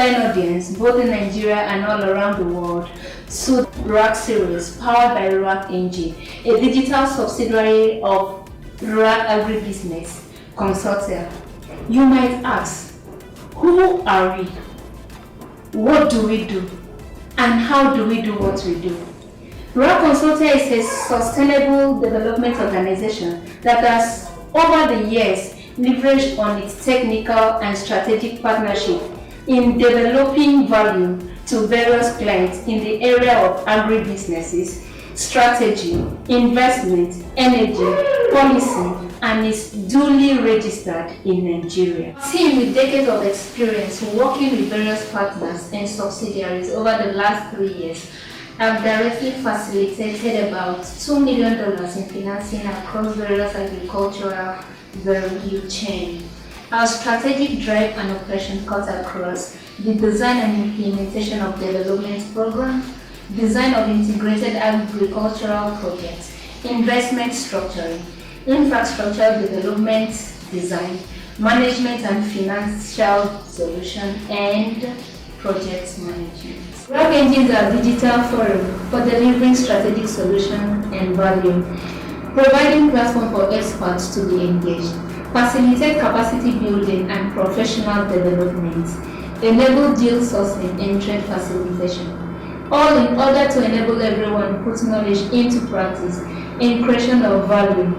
online audience, both in Nigeria and all around the world, to Ruach series powered by Ruach Engine, a digital subsidiary of Ruach Agribusiness Consortia. You might ask, who are we? What do we do? And how do we do what we do? Ruach Consortia is a sustainable development organization that has, over the years, leveraged on its technical and strategic partnership in developing value to various clients in the area of agribusinesses, strategy, investment, energy, policy, and is duly registered in Nigeria. A team with decades of experience working with various partners and subsidiaries over the last 3 years have directly facilitated about $2 million in financing across various agricultural value chain. Our strategic drive and operation cuts across the design and implementation of development programs, design of integrated agricultural projects, investment structuring, infrastructure development design, management and financial solution, and project management. Ruach Engines are a digital forum for delivering strategic solution and value, providing platform for experts to be engaged, facilitate capacity building and professional development, enable deal sourcing and trade facilitation, all in order to enable everyone to put knowledge into practice in creation of value.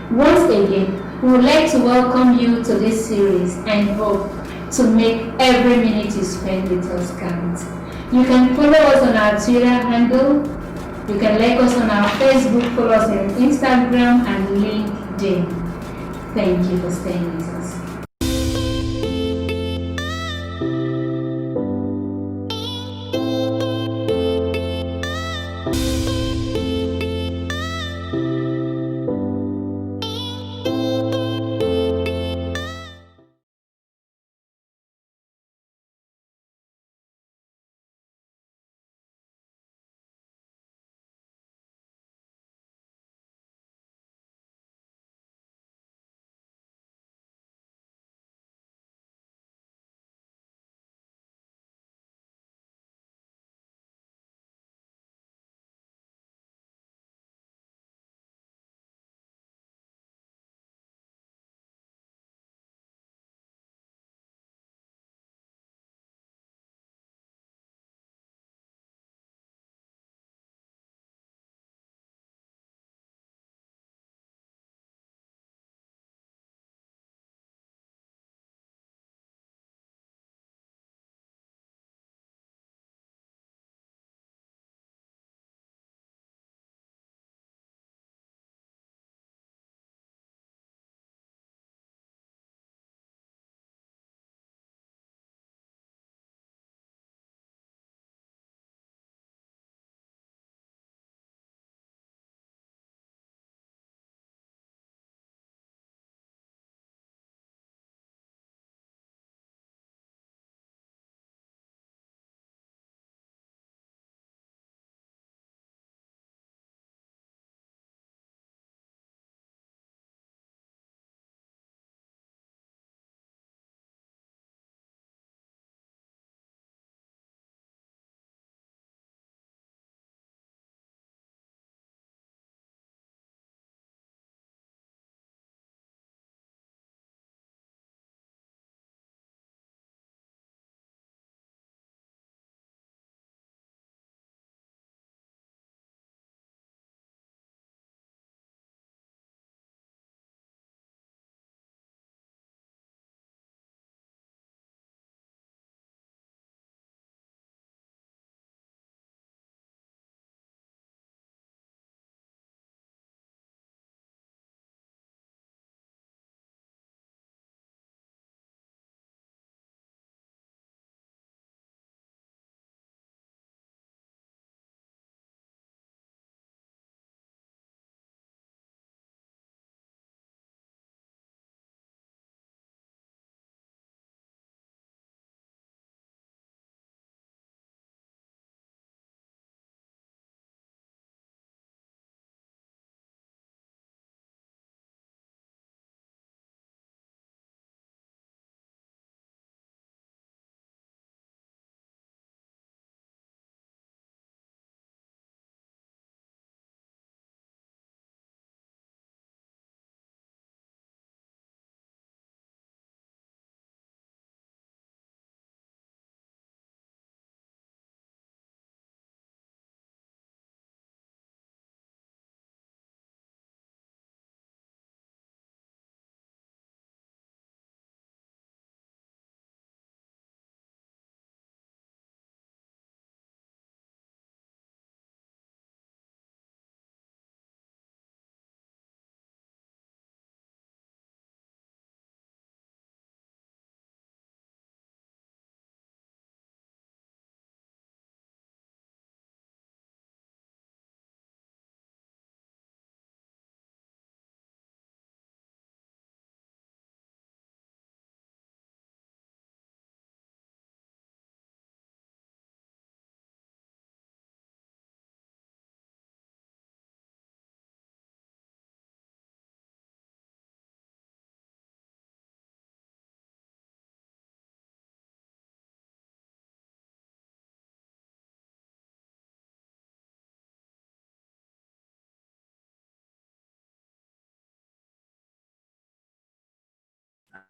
Once again, we would like to welcome you to this series and hope to make every minute you spend with us count. You can follow us on our Twitter handle, you can like us on our Facebook, follow us on Instagram and LinkedIn. Thank you for staying with us.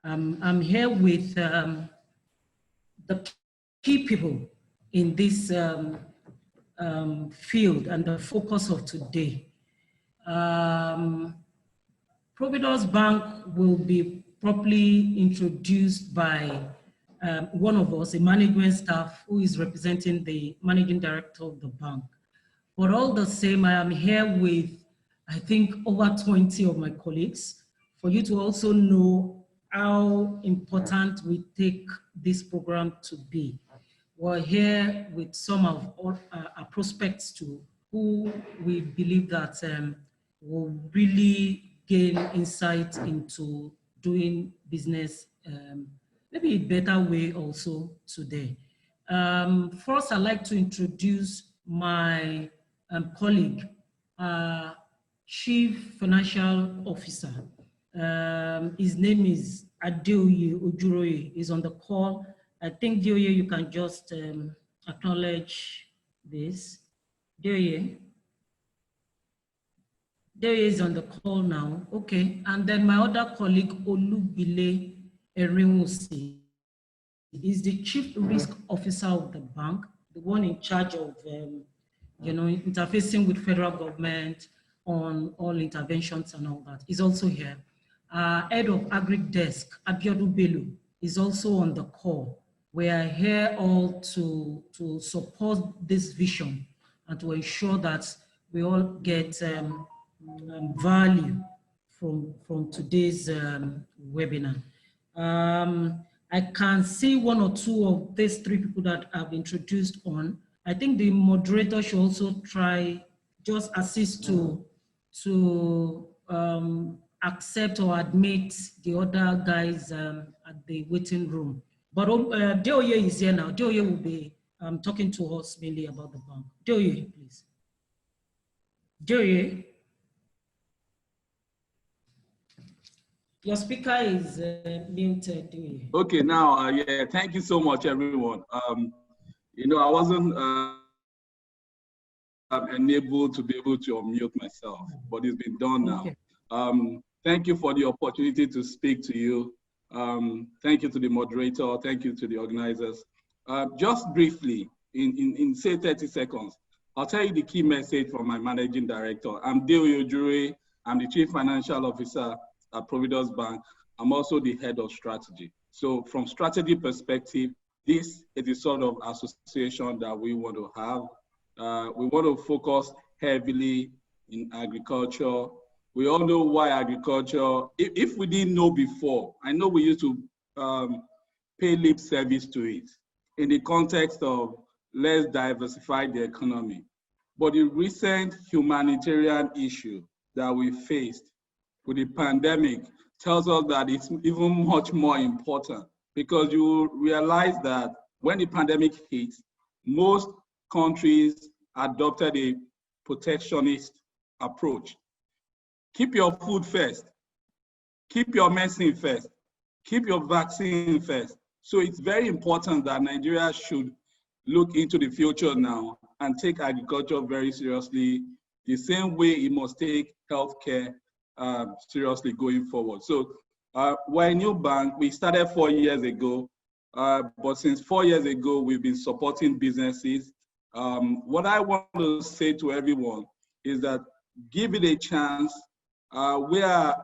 I'm here with the key people in this field and the focus of today. ProvidusBank will be properly introduced by one of us, a management staff who is representing the managing director of the bank. But all the same, I am here with, I think, over 20 of my colleagues for you to also know how important we take this program to be. We're here with some of our prospects too, who we believe that will really gain insight into doing business maybe a better way also today. First, I'd like to introduce my colleague, Chief Financial Officer. His name is Adeoye Ojuroye. He's on the call. I think, Adeoye, you can just acknowledge this. Adeoye. Adeoye is on the call now. Okay. And then my other colleague, Olubile Erinwusi, is the Chief Risk Officer of the bank, the one in charge of interfacing with federal government on all interventions and all that. He's also here. Head of Agric Desk, Abiodun Bello, is also on the call. We are here all to support this vision and to ensure that we all get value from today's webinar. I can see one or two of these three people that I've introduced on. I think the moderator should also try, just assist to accept or admit the other guys at the waiting room. But Adeoye is here now. Adeoye will be talking to us mainly about the bank. Adeoye, please. Adeoye. Your speaker is muted. Okay, now, yeah, thank you so much, everyone. I wasn't enabled to be able to unmute myself, but it's been done now. Okay. Thank you for the opportunity to speak to you. Thank you to the moderator. Thank you to the organizers. Just briefly, in say 30 seconds, I'll tell you the key message from my managing director. I'm Adeoye Ojuroye. I'm the Chief Financial Officer at ProvidusBank. I'm also the head of strategy. So from strategy perspective, this is the sort of association that we want to have. We want to focus heavily in agriculture. We all know why agriculture, if we didn't know before, I know we used to pay lip service to it in the context of let's diversify the economy. But the recent humanitarian issue that we faced with the pandemic tells us that it's even much more important, because you realize that when the pandemic hit, most countries adopted a protectionist approach. Keep your food first, keep your medicine first, keep your vaccine first. So it's very important that Nigeria should look into the future now and take agriculture very seriously, the same way it must take healthcare seriously going forward. So we're a new bank. We started 4 years ago, but since 4 years ago, we've been supporting businesses. What I want to say to everyone is that give it a chance. We are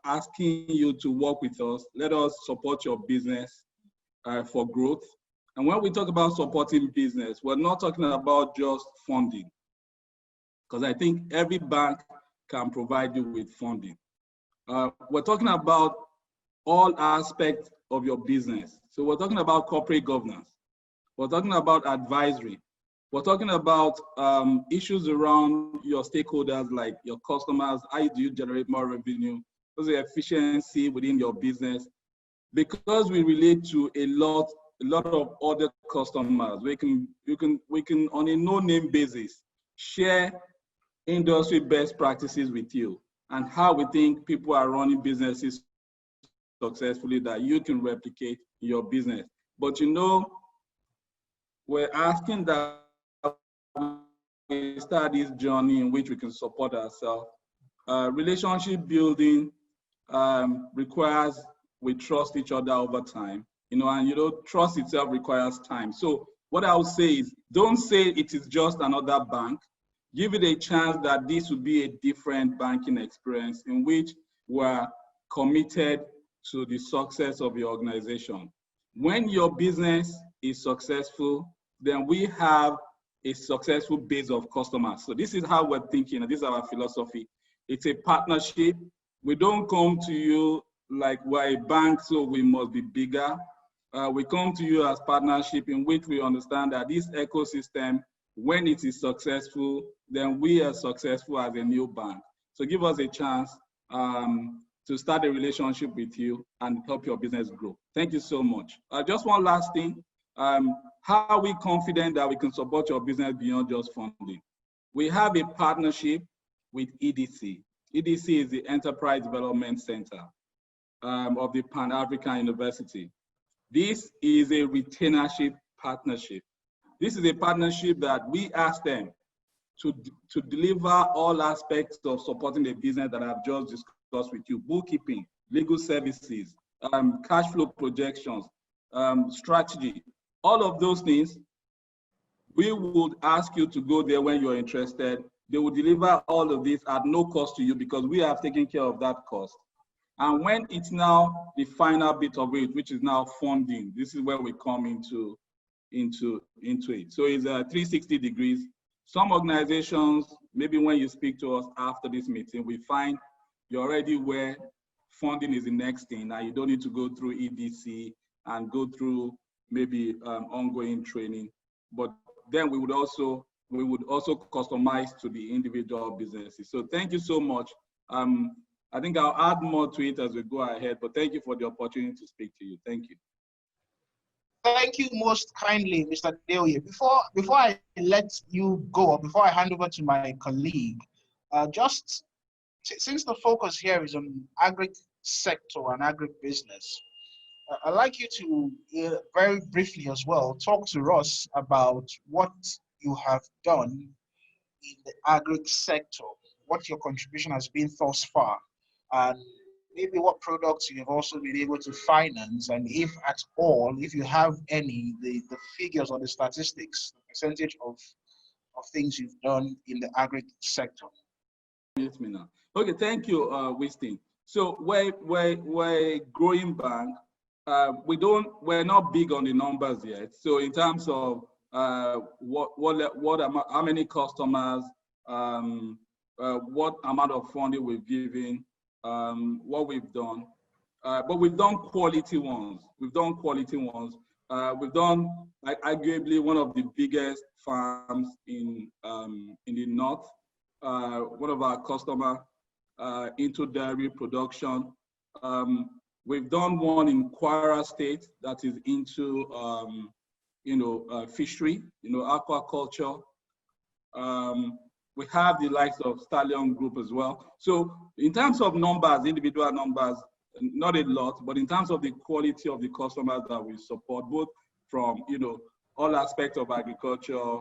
asking you to work with us. Let us support your business for growth. And when we talk about supporting business, we're not talking about just funding, because I think every bank can provide you with funding. We're talking about all aspects of your business. So we're talking about corporate governance. We're talking about advisory. We're talking about issues around your stakeholders, like your customers. How do you generate more revenue? What's the efficiency within your business? Because we relate to a lot of other customers, we can on a no-name basis share industry best practices with you and how we think people are running businesses successfully that you can replicate in your business. But we're asking that we start this journey in which we can support ourselves. Relationship building requires we trust each other over time, and trust itself requires time. So what I would say is, don't say it is just another bank. Give it a chance that this will be a different banking experience in which we're committed to the success of your organization. When your business is successful, then we have a successful base of customers. So this is how we're thinking, and this is our philosophy. It's a partnership. We don't come to you like we're a bank, so we must be bigger. We come to you as partnership in which we understand that this ecosystem, when it is successful, then we are successful as a new bank. So give us a chance to start a relationship with you and help your business grow. Thank you so much. Just one last thing. How are we confident that we can support your business beyond just funding? We have a partnership with EDC. EDC is the Enterprise Development Center of the Pan-African University. This is a retainership partnership. This is a partnership that we ask them to deliver all aspects of supporting the business that I've just discussed with you: bookkeeping, legal services, cash flow projections, strategy, all of those things. We would ask you to go there when you're interested. They will deliver all of this at no cost to you because we have taken care of that cost. And when it's now the final bit of it, which is now funding, this is where we come into it. So it's 360 degrees. Some organizations, maybe when you speak to us after this meeting, we find you're already where funding is the next thing, and you don't need to go through EDC and go through maybe ongoing training. But then we would also customize to the individual businesses. So thank you so much. I think I'll add more to it as we go ahead, but thank you for the opportunity to speak to you. Thank you. Thank you most kindly, Mr. Deoye. Before I let you go, before I hand over to my colleague, just since the focus here is on agri sector and agribusiness, I'd like you to very briefly as well talk to us about what you have done in the agri sector, what your contribution has been thus far, and maybe what products you have also been able to finance, and if at all, if you have any, the figures or the statistics, the percentage of things you've done in the agri sector. Yes, Mina. Okay, thank you, Winston. So we're a growing bank. We're not big on the numbers yet. So in terms of how many customers, what amount of funding we've given, what we've done, but we've done quality ones. We've done arguably one of the biggest farms in the north. One of our customers into dairy production. We've done one in Kwara State that is into fishery, aquaculture. We have the likes of Stallion Group as well. So in terms of numbers, individual numbers, not a lot, but in terms of the quality of the customers that we support, both from all aspects of agriculture,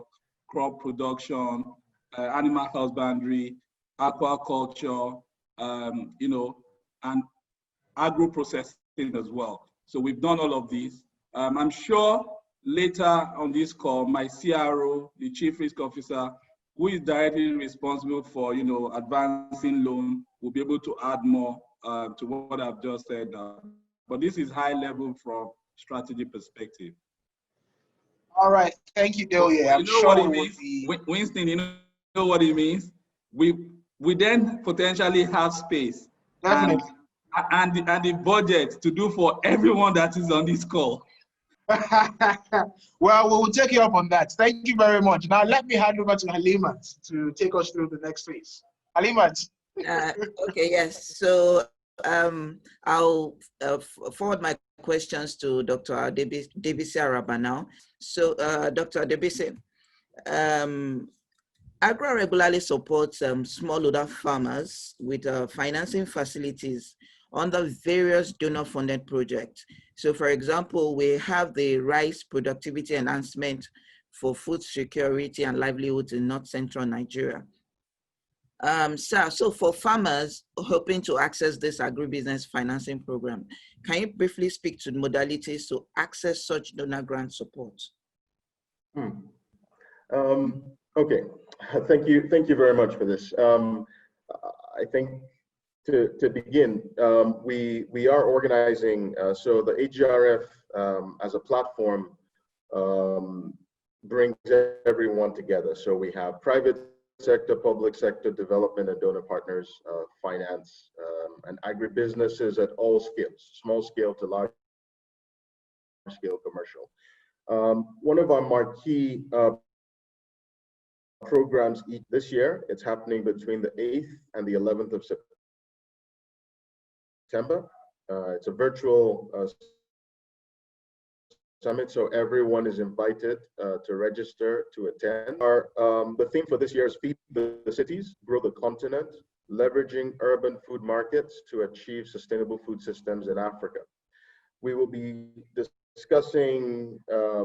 crop production, animal husbandry, aquaculture, and agro-processing as well. So we've done all of these. I'm sure later on this call, my CRO, the Chief Risk Officer, who is directly responsible for advancing loan, will be able to add more to what I've just said now. But this is high level from strategy perspective. All right, thank you, Deoye. I'm sure what it means, Winston. You know what it means. We then potentially have space and the budget to do for everyone that is on this call. Well, we will take you up on that. Thank you very much. Now let me hand over to Halimat to take us through the next phase. Halimat. Okay, yes. So I'll forward my questions to Dr. Debisi Araba now. So Dr. Debisi, AGRA regularly supports smallholder farmers with financing facilities under various donor-funded projects. So for example, we have the rice productivity enhancement for food security and livelihoods in North Central Nigeria. Sir, so for farmers hoping to access this agribusiness financing program, can you briefly speak to the modalities to access such donor grant support? Okay, thank you very much for this. I think to begin, we are organizing, so the AGRF as a platform brings everyone together. So we have private sector, public sector, development and donor partners, finance, and agribusinesses at all scales, small scale to large scale commercial. One of our marquee programs this year, it's happening between the 8th and the 11th of September. It's a virtual summit, so everyone is invited to register to attend. The theme for this year is Feed the Cities, Grow the Continent, Leveraging Urban Food Markets to Achieve Sustainable Food Systems in Africa. We will be discussing, I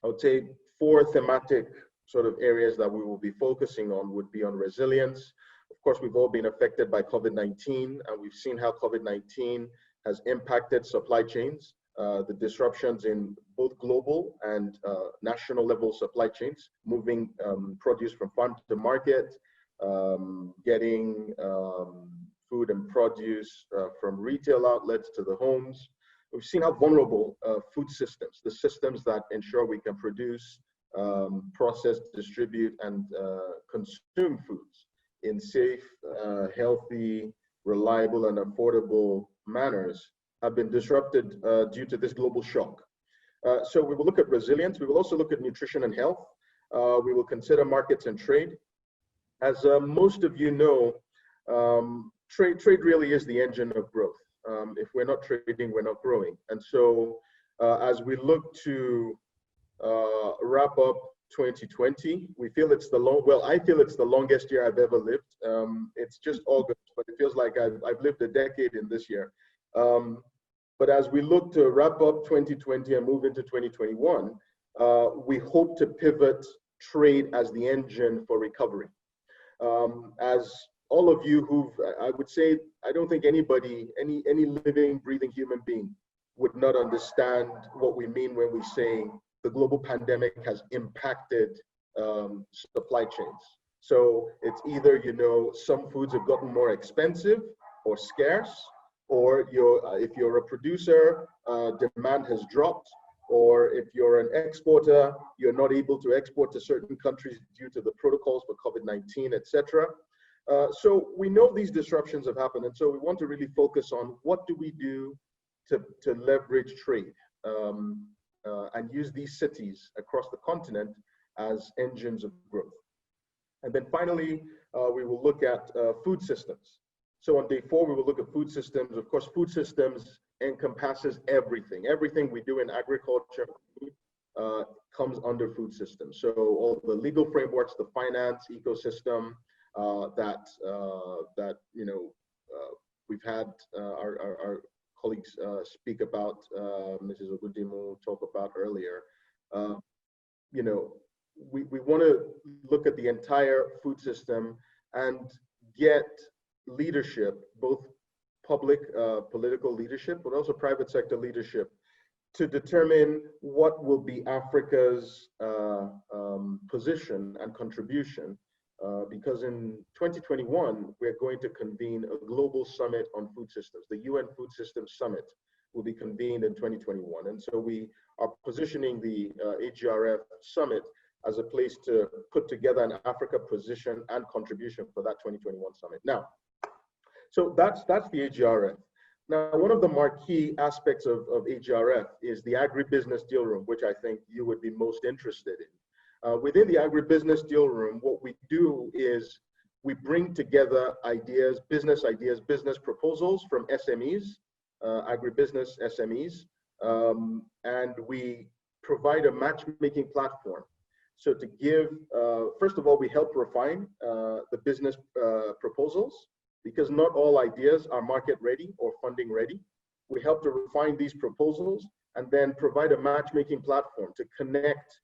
would say, 4 thematic sort of areas that we will be focusing on would be on resilience. Of course, we've all been affected by COVID-19, and we've seen how COVID-19 has impacted supply chains. The disruptions in both global and national level supply chains, moving produce from farm to market, getting food and produce from retail outlets to the homes. We've seen how vulnerable food systems, the systems that ensure we can produce, process, distribute, and consume foods in safe, healthy, reliable, and affordable manners, have been disrupted due to this global shock. So we will look at resilience. We will also look at nutrition and health. We will consider markets and trade. As most of you know, trade really is the engine of growth. If we're not trading, we're not growing. And so as we look to wrap up 2020, we feel it's I feel it's the longest year I've ever lived. It's just August, but it feels like I've lived a decade in this year. But as we look to wrap up 2020 and move into 2021, we hope to pivot trade as the engine for recovery. As all of you I would say, I don't think anybody, any living, breathing human being would not understand what we mean when we say the global pandemic has impacted supply chains. So it's either, some foods have gotten more expensive or scarce, or if you're a producer, demand has dropped, or if you're an exporter, you're not able to export to certain countries due to the protocols for COVID-19, etc. So we know these disruptions have happened, and so we want to really focus on what do we do to leverage trade and use these cities across the continent as engines of growth. And then finally, we will look at food systems. So on day 4, we will look at food systems. Of course, food systems encompasses everything. Everything we do in agriculture comes under food systems. So all the legal frameworks, the finance ecosystem that we've had our colleagues speak about, Mrs. Ogudimu talk about earlier. We want to look at the entire food system and get leadership, both public political leadership, but also private sector leadership, to determine what will be Africa's position and contribution. Because in 2021, we're going to convene a global summit on food systems. The UN Food Systems Summit will be convened in 2021. And so we are positioning the AGRF Summit as a place to put together an Africa position and contribution for that 2021 summit. Now, so that's the AGRF. Now, one of the marquee aspects of AGRF is the agribusiness deal room, which I think you would be most interested in. Within the agribusiness deal room, what we do is we bring together ideas, business proposals from SMEs, agribusiness SMEs, and we provide a matchmaking platform. So to give, first of all, we help refine the business proposals, because not all ideas are market ready or funding ready. We help to refine these proposals and then provide a matchmaking platform to connect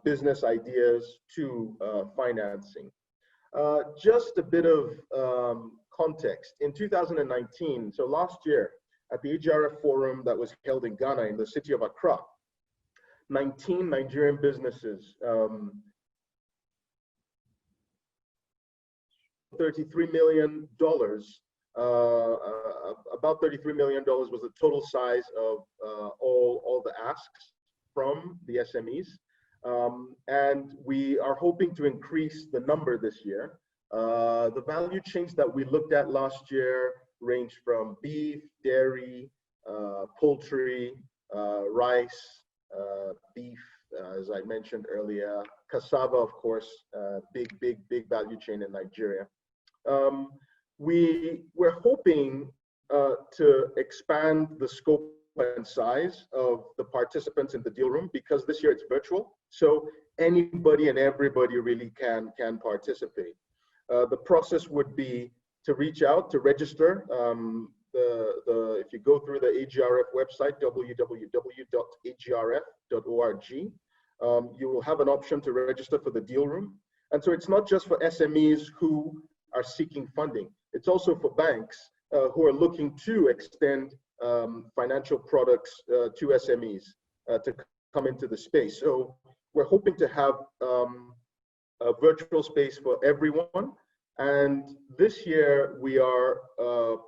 business ideas to financing. Just a bit of context. In 2019, so last year, at the AGRF forum that was held in Ghana in the city of Accra, 19 Nigerian businesses, $33 million, about $33 million was the total size of all the asks from the SMEs. And we are hoping to increase the number this year. The value chains that we looked at last year range from beef, dairy, poultry, rice, beef, as I mentioned earlier, cassava, of course, big value chain in Nigeria. We're hoping to expand the scope and size of the participants in the deal room, because this year it's virtual, so anybody and everybody really can participate. The process would be to reach out to register. If you go through the AGRF website, www.agrf.org, you will have an option to register for the deal room. And so it's not just for SMEs who are seeking funding, it's also for banks who are looking to extend financial products to SMEs to come into the space. So we're hoping to have a virtual space for everyone. And this year we are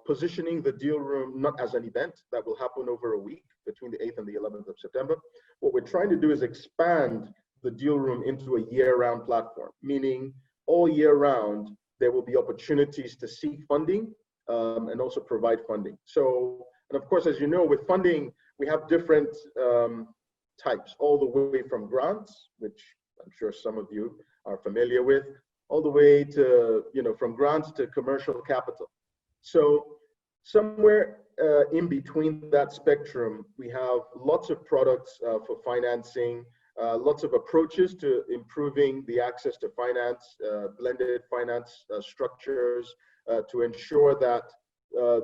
positioning the deal room not as an event that will happen over a week between the 8th and the 11th of September. What we're trying to do is expand the deal room into a year-round platform, meaning all year round there will be opportunities to seek funding and also provide funding. So, and of course, as you know, with funding, we have different types, all the way from grants, which I'm sure some of you are familiar with, all the way to, from grants to commercial capital. So somewhere in between that spectrum, we have lots of products for financing, lots of approaches to improving the access to finance, blended finance structures, to ensure that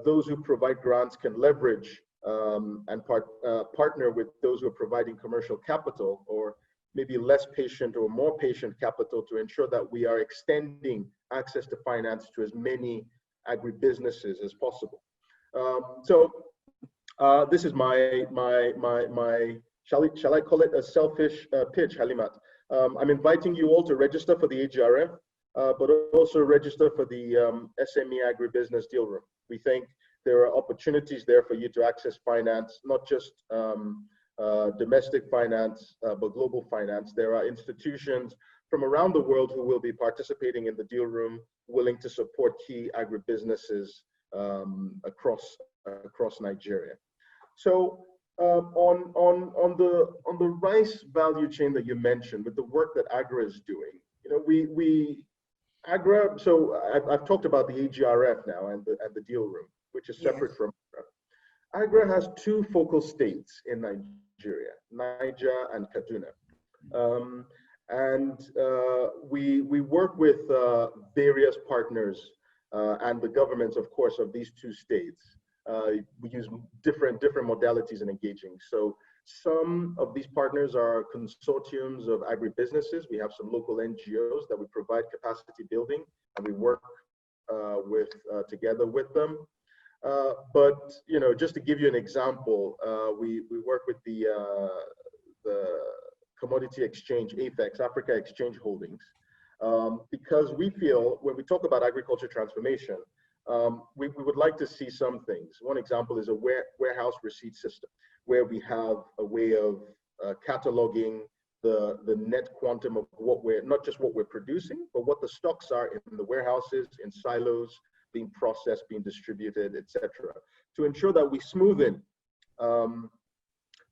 those who provide grants can leverage and partner with those who are providing commercial capital, or maybe less patient or more patient capital, to ensure that we are extending access to finance to as many agribusinesses as possible. So this is my shall I call it a selfish pitch, Halimat? I'm inviting you all to register for the AGRF, but also register for the SME agribusiness deal room. We think there are opportunities there for you to access finance, not just domestic finance, but global finance. There are institutions from around the world who will be participating in the deal room, willing to support key agribusinesses across Nigeria. So on the rice value chain that you mentioned, with the work that AGRA is doing, AGRA. So I've talked about the AGRF now and the deal room, which is separate from AGRA. AGRA has two focal states in Nigeria, Niger and Kaduna. We work with various partners and the governments, of course, of these two states. We use different modalities in engaging. So some of these partners are consortiums of agribusinesses. We have some local NGOs that we provide capacity building, and we work together with them. But just to give you an example, we work with the commodity exchange, AFEX, Africa Exchange Holdings, because we feel when we talk about agriculture transformation, we would like to see some things. One example is a warehouse receipt system, where we have a way of cataloging the net quantum of not just what we're producing, but what the stocks are in the warehouses, in silos, being processed, being distributed, etc., to ensure that we smoothen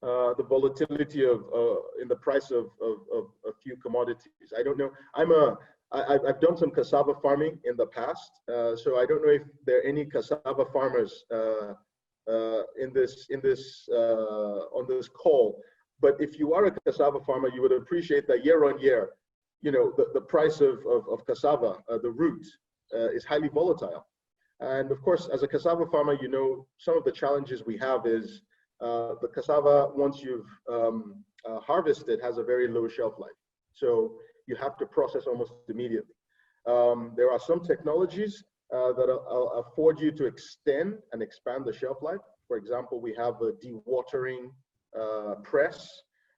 the volatility in the price of a few commodities. I don't know. I've done some cassava farming in the past, so I don't know if there are any cassava farmers on this call. But if you are a cassava farmer, you would appreciate that year on year, the price of cassava, the root, is highly volatile. And of course, as a cassava farmer, some of the challenges we have is the cassava, once you've harvested, has a very low shelf life. So you have to process almost immediately. There are some technologies that afford you to extend and expand the shelf life. For example, we have a dewatering press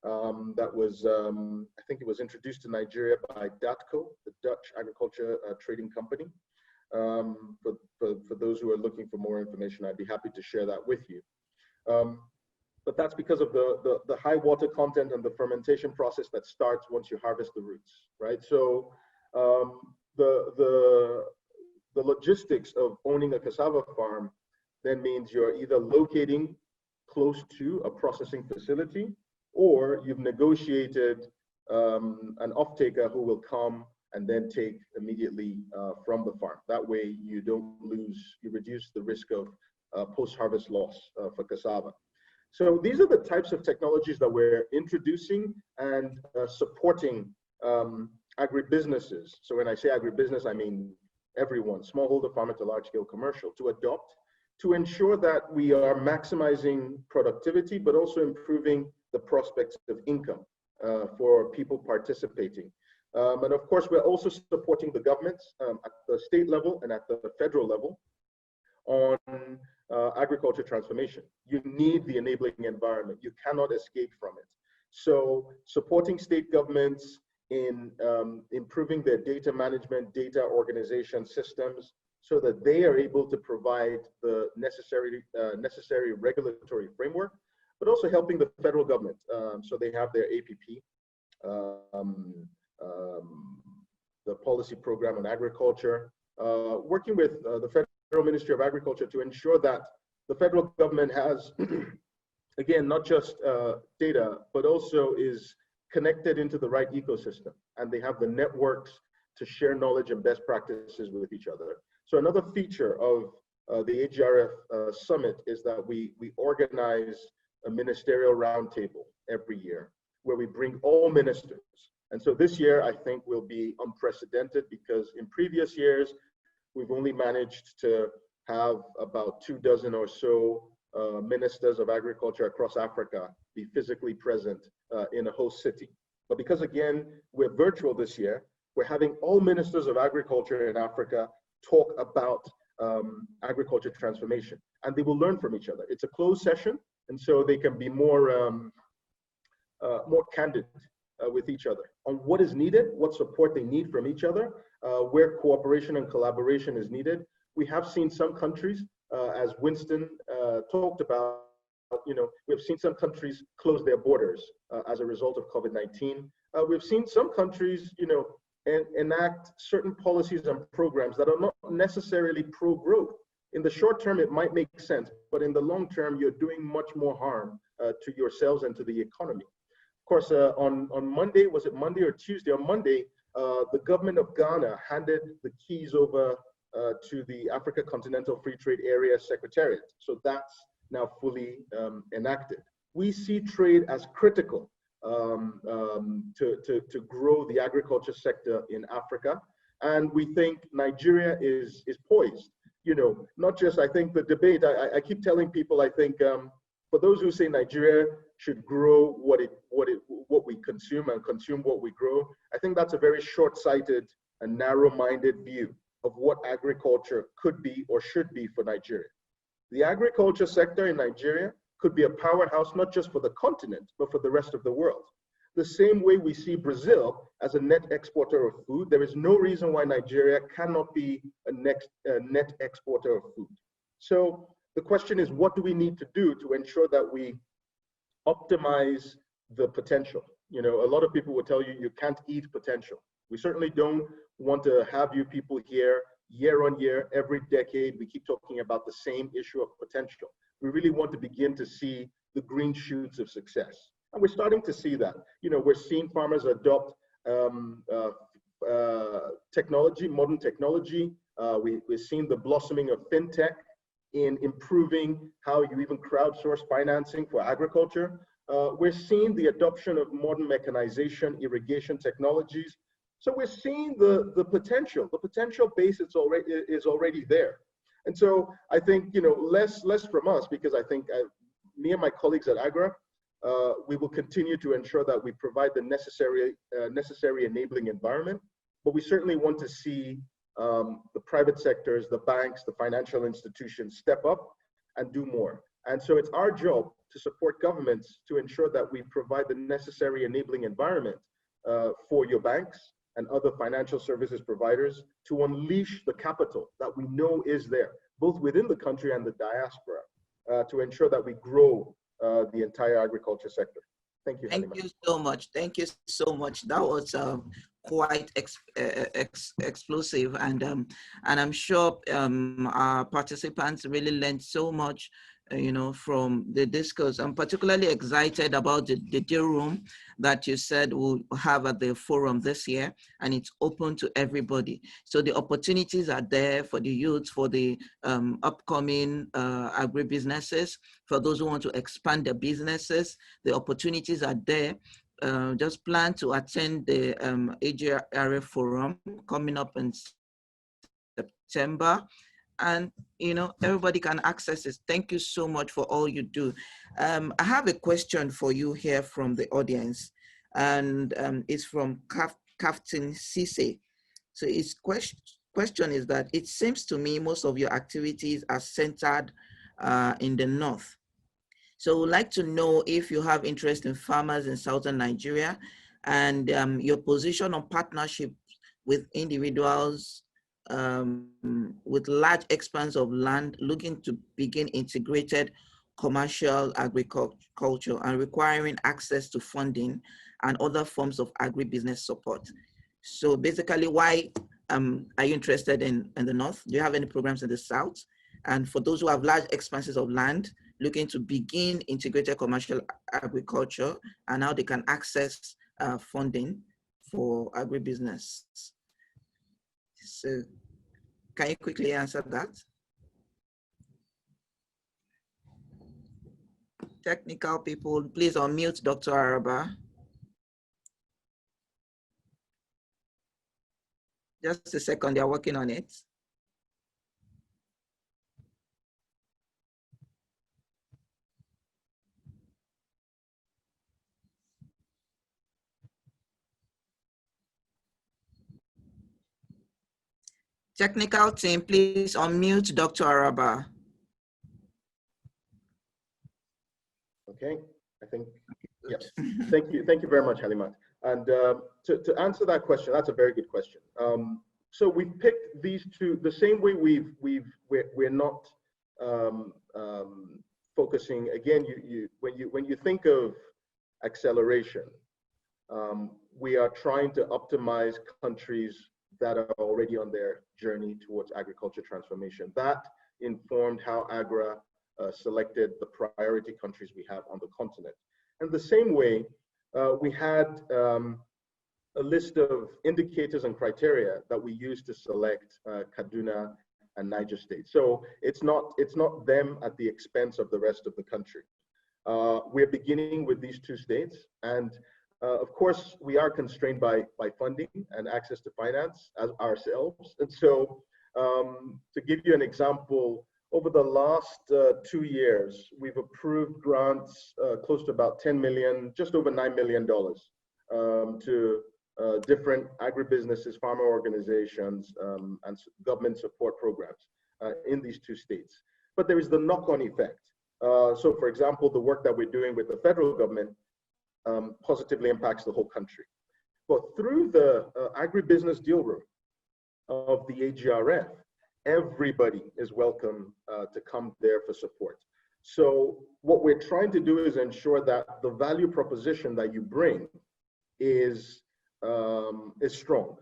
that was, I think it was introduced to Nigeria by DATCO, the Dutch Agriculture Trading Company. For those who are looking for more information, I'd be happy to share that with you. But that's because of the high water content and the fermentation process that starts once you harvest the roots, right? So the logistics of owning a cassava farm then means you're either locating close to a processing facility, or you've negotiated an off-taker who will come and then take immediately from the farm. That way you don't lose, you reduce the risk of post-harvest loss for cassava. So these are the types of technologies that we're introducing and supporting agribusinesses. So when I say agribusiness, I mean everyone, smallholder farmer to large-scale commercial, to adopt, to ensure that we are maximizing productivity, but also improving the prospects of income for people participating. And of course, we're also supporting the governments at the state level and at the federal level on agriculture transformation. You need the enabling environment. You cannot escape from it. So supporting state governments in improving their data management, data organization systems, so that they are able to provide the necessary regulatory framework, but also helping the federal government. So they have their APP, the policy program on agriculture, working with the Federal Ministry of Agriculture to ensure that the federal government has, again, not just data, but also is connected into the right ecosystem, and they have the networks to share knowledge and best practices with each other. So another feature of the AGRF summit is that we organize a ministerial roundtable every year where we bring all ministers. And so this year, I think, will be unprecedented, because in previous years, we've only managed to have about 24 or so ministers of agriculture across Africa be physically present in a host city. But because, again, we're virtual this year, we're having all ministers of agriculture in Africa talk about agriculture transformation, and they will learn from each other. It's a closed session, and so they can be more candid with each other on what is needed, what support they need from each other, where cooperation and collaboration is needed. We have seen some countries, as Winston talked about, we've seen some countries close their borders as a result of COVID-19. We've seen some countries, enact certain policies and programs that are not necessarily pro-growth. In the short term, it might make sense, but in the long term, you're doing much more harm to yourselves and to the economy. Of course, on Monday, was it Monday or Tuesday? On Monday, the government of Ghana handed the keys over to the Africa Continental Free Trade Area Secretariat. So that's now fully enacted. We see trade as critical to grow the agriculture sector in Africa. And we think Nigeria is poised. Not just, I think the debate, I keep telling people, I think for those who say Nigeria should grow what we consume and consume what we grow, I think that's a very short-sighted and narrow-minded view of what agriculture could be or should be for Nigeria. The agriculture sector in Nigeria could be a powerhouse, not just for the continent, but for the rest of the world. The same way we see Brazil as a net exporter of food, there is no reason why Nigeria cannot be a net exporter of food. So the question is, what do we need to do to ensure that we optimize the potential? A lot of people will tell you, you can't eat potential. We certainly don't want to have you people here year on year, every decade. We keep talking about the same issue of potential. We really want to begin to see the green shoots of success. And we're starting to see that. We're seeing farmers adopt technology, modern technology. We're seeing the blossoming of fintech in improving how you even crowdsource financing for agriculture. We're seeing the adoption of modern mechanization, irrigation technologies. So we're seeing the potential base is already there. And so I think, less from us, because I think me and my colleagues at AGRF, we will continue to ensure that we provide the necessary enabling environment. but we certainly want to see the private sectors, the banks, the financial institutions step up and do more. And so it's our job to support governments to ensure that we provide the necessary enabling environment for your banks and other financial services providers to unleash the capital that we know is there, both within the country and the diaspora, to ensure that we grow the entire agriculture sector. Thank you. Thank you so much. Thank you so much. That was quite explosive, and I'm sure our participants really learned so much, from the discourse. I'm particularly excited about the day room that you said we'll have at the forum this year, and it's open to everybody. So the opportunities are there for the youth, for the upcoming agribusinesses, for those who want to expand their businesses. The opportunities are there. Just plan to attend the AGRF forum coming up in September. And everybody can access it. Thank you so much for all you do. I have a question for you here from the audience, and it's from Captain Cisse. So his question is that it seems to me most of your activities are centered in the north. So we'd like to know if you have interest in farmers in southern Nigeria, and your position on partnership with individuals with large expanse of land looking to begin integrated commercial agriculture and requiring access to funding and other forms of agribusiness support. So basically, why are you interested in the north? Do you have any programs in the south? And for those who have large expanses of land looking to begin integrated commercial agriculture and how they can access funding for agribusiness. So can you quickly answer that? Technical people, please unmute Dr. Araba. Just a second, they're working on it. Technical team, please unmute Dr. Araba. Okay, I think, yes. Thank you very much, Halimat. And to answer that question, that's a very good question. So we picked these two the same way we're not focusing. Again, when you think of acceleration, we are trying to optimize countries that are already on their journey towards agriculture transformation. That informed how AGRA selected the priority countries we have on the continent. And the same way, we had a list of indicators and criteria that we use to select Kaduna and Niger State. So it's not them at the expense of the rest of the country. We're beginning with these two states, and of course, we are constrained by funding and access to finance as ourselves. And so to give you an example, over the last 2 years, we've approved grants close to about 10 million, just over $9 million to different agribusinesses, farmer organizations, and government support programs in these two states. But there is the knock-on effect. So for example, the work that we're doing with the federal government positively impacts the whole country. But through the agribusiness deal room of the AGRF, everybody is welcome to come there for support. So what we're trying to do is ensure that the value proposition that you bring is strong.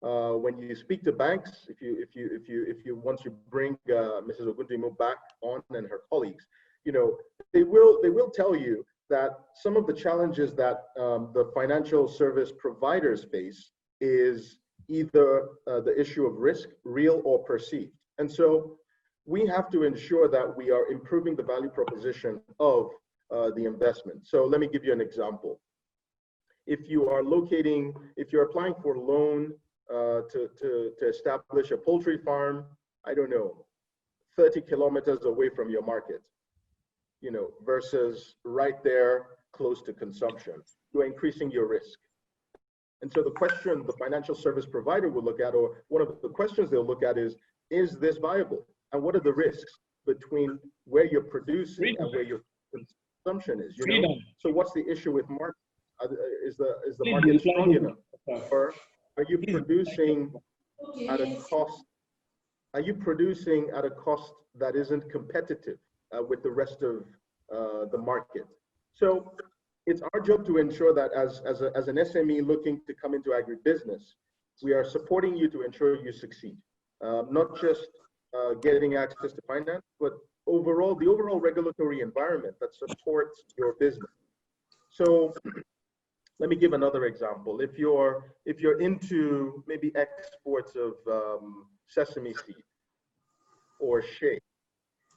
When you speak to banks, if you once you bring Mrs. Ogundimu back on and her colleagues, they will tell you that some of the challenges that the financial service providers face is either the issue of risk, real or perceived. And so we have to ensure that we are improving the value proposition of the investment. So let me give you an example. If you're applying for a loan to establish a poultry farm, I don't know, 30 kilometers away from your market, versus right there close to consumption, you're increasing your risk. And so the question the financial service provider will look at, or one of the questions they'll look at is this viable? And what are the risks between where you're producing and where your consumption is, you know? So what's the issue with market? Is the market strong enough? Or are you producing at a cost? Are you producing at a cost that isn't competitive with the rest of the market? So it's our job to ensure that as an SME looking to come into agribusiness, we are supporting you to ensure you succeed. Not just getting access to finance, but the overall regulatory environment that supports your business. So let me give another example. If you're into maybe exports of sesame seed or shea,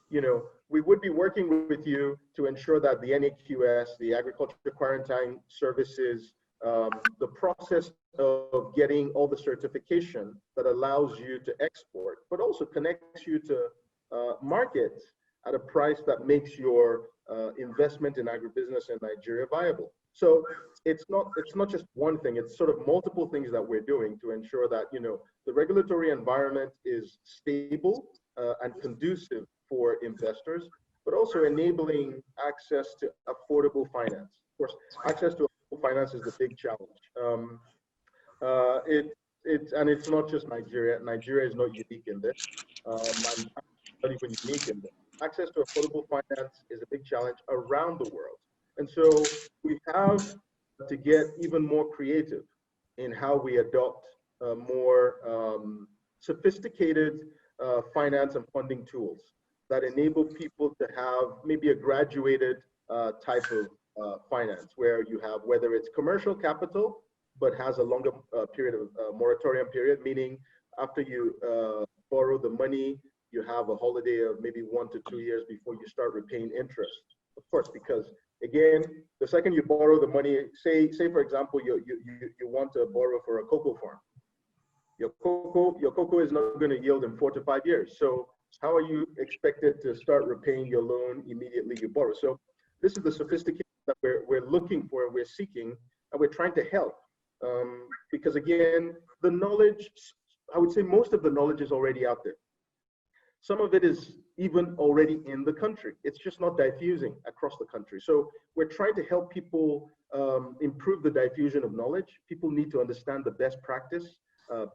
you know, we would be working with you to ensure that the NAQS, the Agriculture Quarantine Services, the process of getting all the certification that allows you to export, but also connects you to markets at a price that makes your investment in agribusiness in Nigeria viable. So it's not just one thing, it's sort of multiple things that we're doing to ensure that, you know, the regulatory environment is stable and conducive for investors, but also enabling access to affordable finance. Of course, access to affordable finance is the big challenge. And it's not just Nigeria. Nigeria is not unique in this. And not even unique in this. Access to affordable finance is a big challenge around the world. And so we have to get even more creative in how we adopt more sophisticated finance and funding tools that enable people to have maybe a graduated type of finance, where you have, whether it's commercial capital, but has a longer period of moratorium period, meaning after you borrow the money, you have a holiday of maybe 1 to 2 years before you start repaying interest. Of course, because again, the second you borrow the money, say for example, you want to borrow for a cocoa farm. Your cocoa is not going to yield in 4 to 5 years. So how are you expected to start repaying your loan immediately you borrow? So this is the sophistication that we're looking for, we're seeking, and we're trying to help. Because again, the knowledge, I would say most of the knowledge is already out there. Some of it is even already in the country. It's just not diffusing across the country. So we're trying to help people improve the diffusion of knowledge. People need to understand the best practice,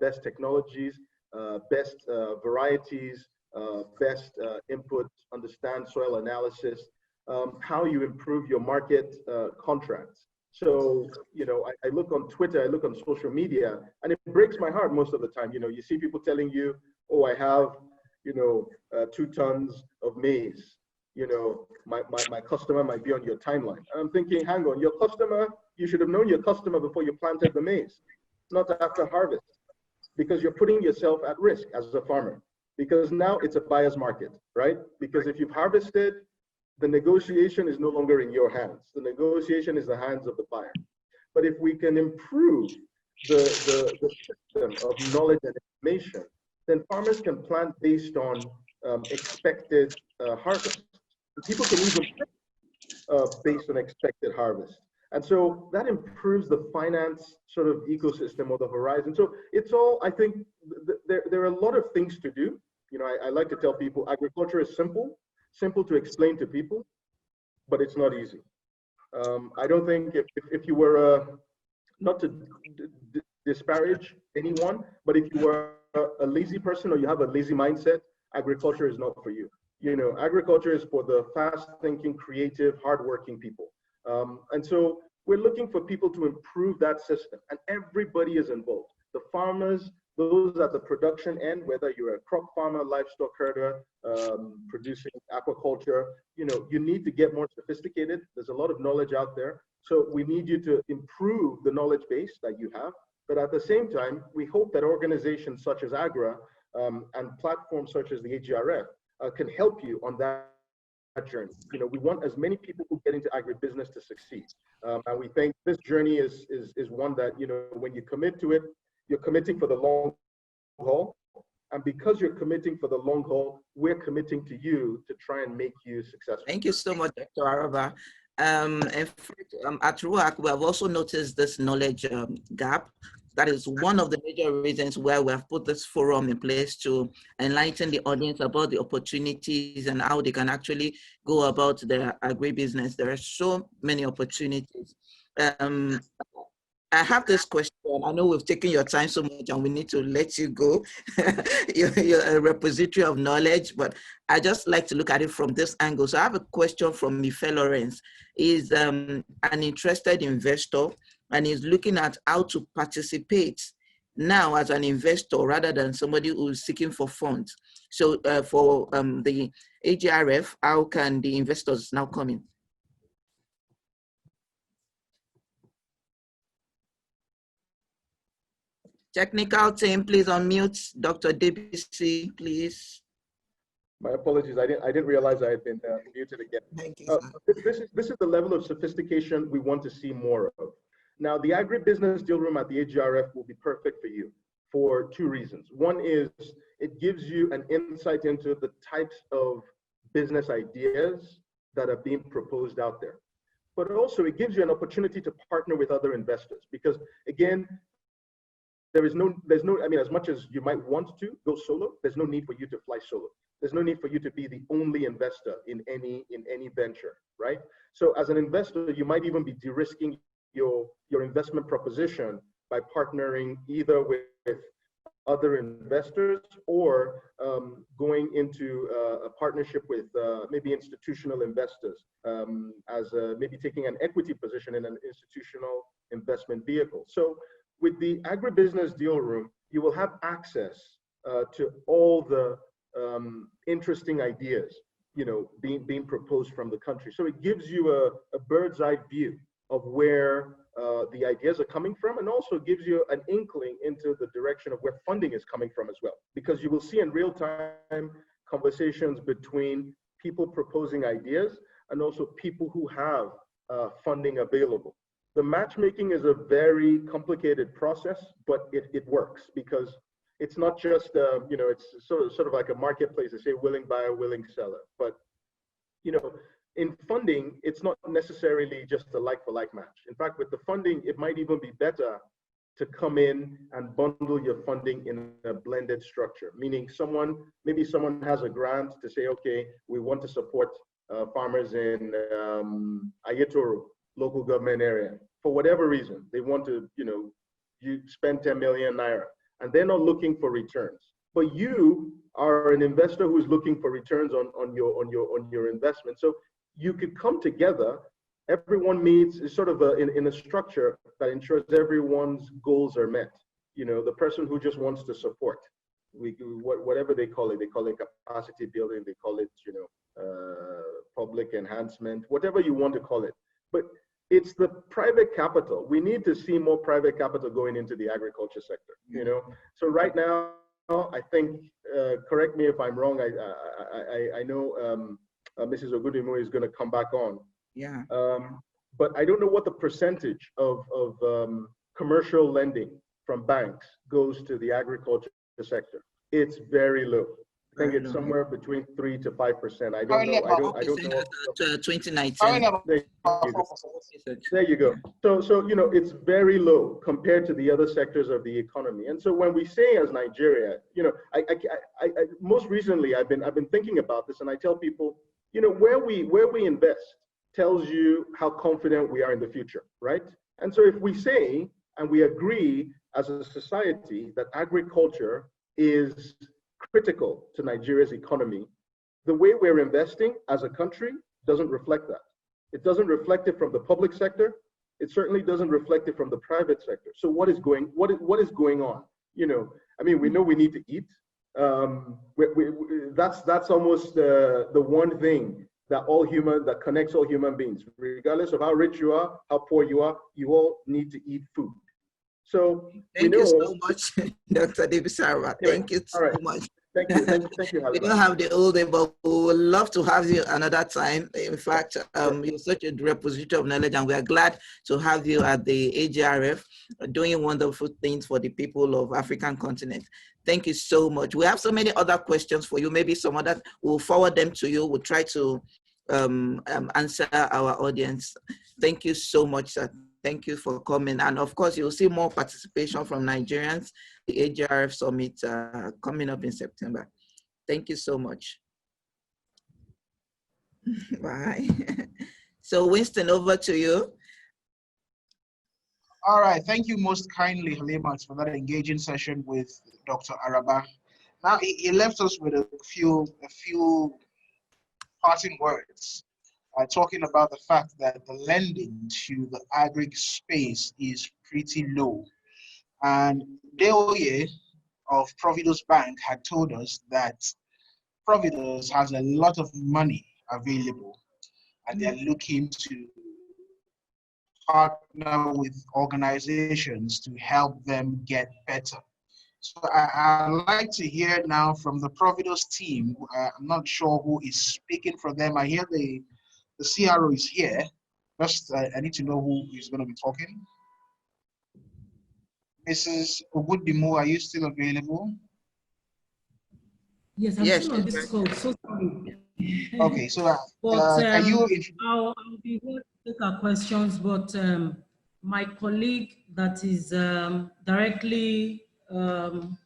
best technologies, best varieties, best inputs, understand soil analysis, how you improve your market contracts. So, you know, I look on Twitter, I look on social media, and it breaks my heart most of the time. You know, you see people telling you, oh, I have, you know, 2 tons of maize. You know, my customer might be on your timeline. And I'm thinking, hang on, your customer, you should have known your customer before you planted the maize, not after harvest, because you're putting yourself at risk as a farmer. Because now it's a buyer's market, right? Because if you've harvested, the negotiation is no longer in your hands. The negotiation is the hands of the buyer. But if we can improve the system of knowledge and information, then farmers can plant based on expected harvest. People can even based on expected harvest. And so that improves the finance sort of ecosystem or the horizon. So it's all, I think, there are a lot of things to do. You know, I like to tell people agriculture is simple to explain to people, but it's not easy. I don't think if you were, not to disparage anyone, but if you were a lazy person or you have a lazy mindset, agriculture is not for you. You know, agriculture is for the fast-thinking, creative, hardworking people. And so we're looking for people to improve that system, and everybody is involved. The farmers, those at the production end, whether you're a crop farmer, livestock herder, producing aquaculture, you know, you need to get more sophisticated. There's a lot of knowledge out there. So we need you to improve the knowledge base that you have. But at the same time, we hope that organizations such as AGRA and platforms such as the AGRF can help you on that journey. You know, we want as many people who get into agribusiness to succeed. And we think this journey is one that, you know, when you commit to it, you're committing for the long haul. And because you're committing for the long haul, we're committing to you to try and make you successful. Thank you so much, Dr. Araba. In fact, at Ruach, we have also noticed this knowledge gap. That is one of the major reasons why we have put this forum in place to enlighten the audience about the opportunities and how they can actually go about their agribusiness. There are so many opportunities. I have this question. I know we've taken your time so much and we need to let you go. You're a repository of knowledge, but I just like to look at it from this angle. So I have a question from Mife Lawrence. He's an interested investor and he's looking at how to participate now as an investor rather than somebody who's seeking for funds. So for the AGRF, how can the investors now come in? Technical team, please unmute Dr. Debisi, please. My apologies. I didn't realize I had been muted again. Thank you, This is the level of sophistication we want to see more of. Now, the agribusiness deal room at the AGRF will be perfect for you for two reasons. One is it gives you an insight into the types of business ideas that are being proposed out there. But also it gives you an opportunity to partner with other investors because, again, there's no, I mean, as much as you might want to go solo, there's no need for you to fly solo. There's no need for you to be the only investor in any venture, right? So as an investor, you might even be de-risking your investment proposition by partnering either with other investors or going into a partnership with maybe institutional investors maybe taking an equity position in an institutional investment vehicle. So with the agribusiness deal room, you will have access to all the interesting ideas, you know, being proposed from the country. So it gives you a bird's eye view of where the ideas are coming from, and also gives you an inkling into the direction of where funding is coming from as well. Because you will see in real time conversations between people proposing ideas and also people who have funding available. The matchmaking is a very complicated process, but it works because it's not just, you know, it's sort of like a marketplace. They say willing buyer, willing seller. But, you know, in funding, it's not necessarily just a like-for-like match. In fact, with the funding, it might even be better to come in and bundle your funding in a blended structure, meaning maybe someone has a grant to say, okay, we want to support farmers in Ayetoro local government area. For whatever reason, they want to, you know, you spend 10 million naira and they're not looking for returns. But you are an investor who's looking for returns on your investment. So you could come together, everyone meets sort of in a structure that ensures everyone's goals are met. You know, the person who just wants to support, whatever they call it capacity building, they call it, you know, public enhancement, whatever you want to call it. But it's the private capital. We need to see more private capital going into the agriculture sector, you know? So right now, I think, correct me if I'm wrong, I know Mrs. Ogudimu is gonna come back on. Yeah. But I don't know what the percentage of commercial lending from banks goes to the agriculture sector. It's very low. I think it's somewhere between 3 to 5%. I don't know. I don't know. 2019. There you go. So you know, it's very low compared to the other sectors of the economy. And so when we say as Nigeria, you know, I most recently I've been thinking about this, and I tell people, you know, where we invest tells you how confident we are in the future, right? And so if we say and we agree as a society that agriculture is critical to Nigeria's economy, the way we're investing as a country doesn't reflect that. It doesn't reflect it from the public sector. It certainly doesn't reflect it from the private sector. So what is going on? You know, I mean, we know we need to eat. That's almost the one thing that connects all human beings, regardless of how rich you are, how poor you are. You all need to eat food. So thank you so much, Dr. Debisara. Thank you so much. Thank you. We don't have the whole day, but we would love to have you another time. In fact, you're such a repository of knowledge, and we are glad to have you at the AGRF doing wonderful things for the people of African continent. Thank you so much. We have so many other questions for you. Maybe some other, we'll forward them to you. We'll try to answer our audience. Thank you so much, sir. Thank you for coming. And of course, you'll see more participation from Nigerians, the AGRF Summit coming up in September. Thank you so much. Bye. So Winston, over to you. All right, thank you most kindly, Halimat, for that engaging session with Dr. Araba. Now he left us with a few parting words, talking about the fact that the lending to the agri space is pretty low. And Deoye of ProvidusBank had told us that Providus has a lot of money available, and they're looking to partner with organizations to help them get better. So I'd like to hear now from the Providus team. I'm not sure who is speaking for them. I hear the CRO is here. Just I need to know who is going to be talking. Mrs. Ogudimu, are you still available? Yes, I'm still on this call. So sorry. Okay, so can you? I'll be here to take our questions, but my colleague that is directly on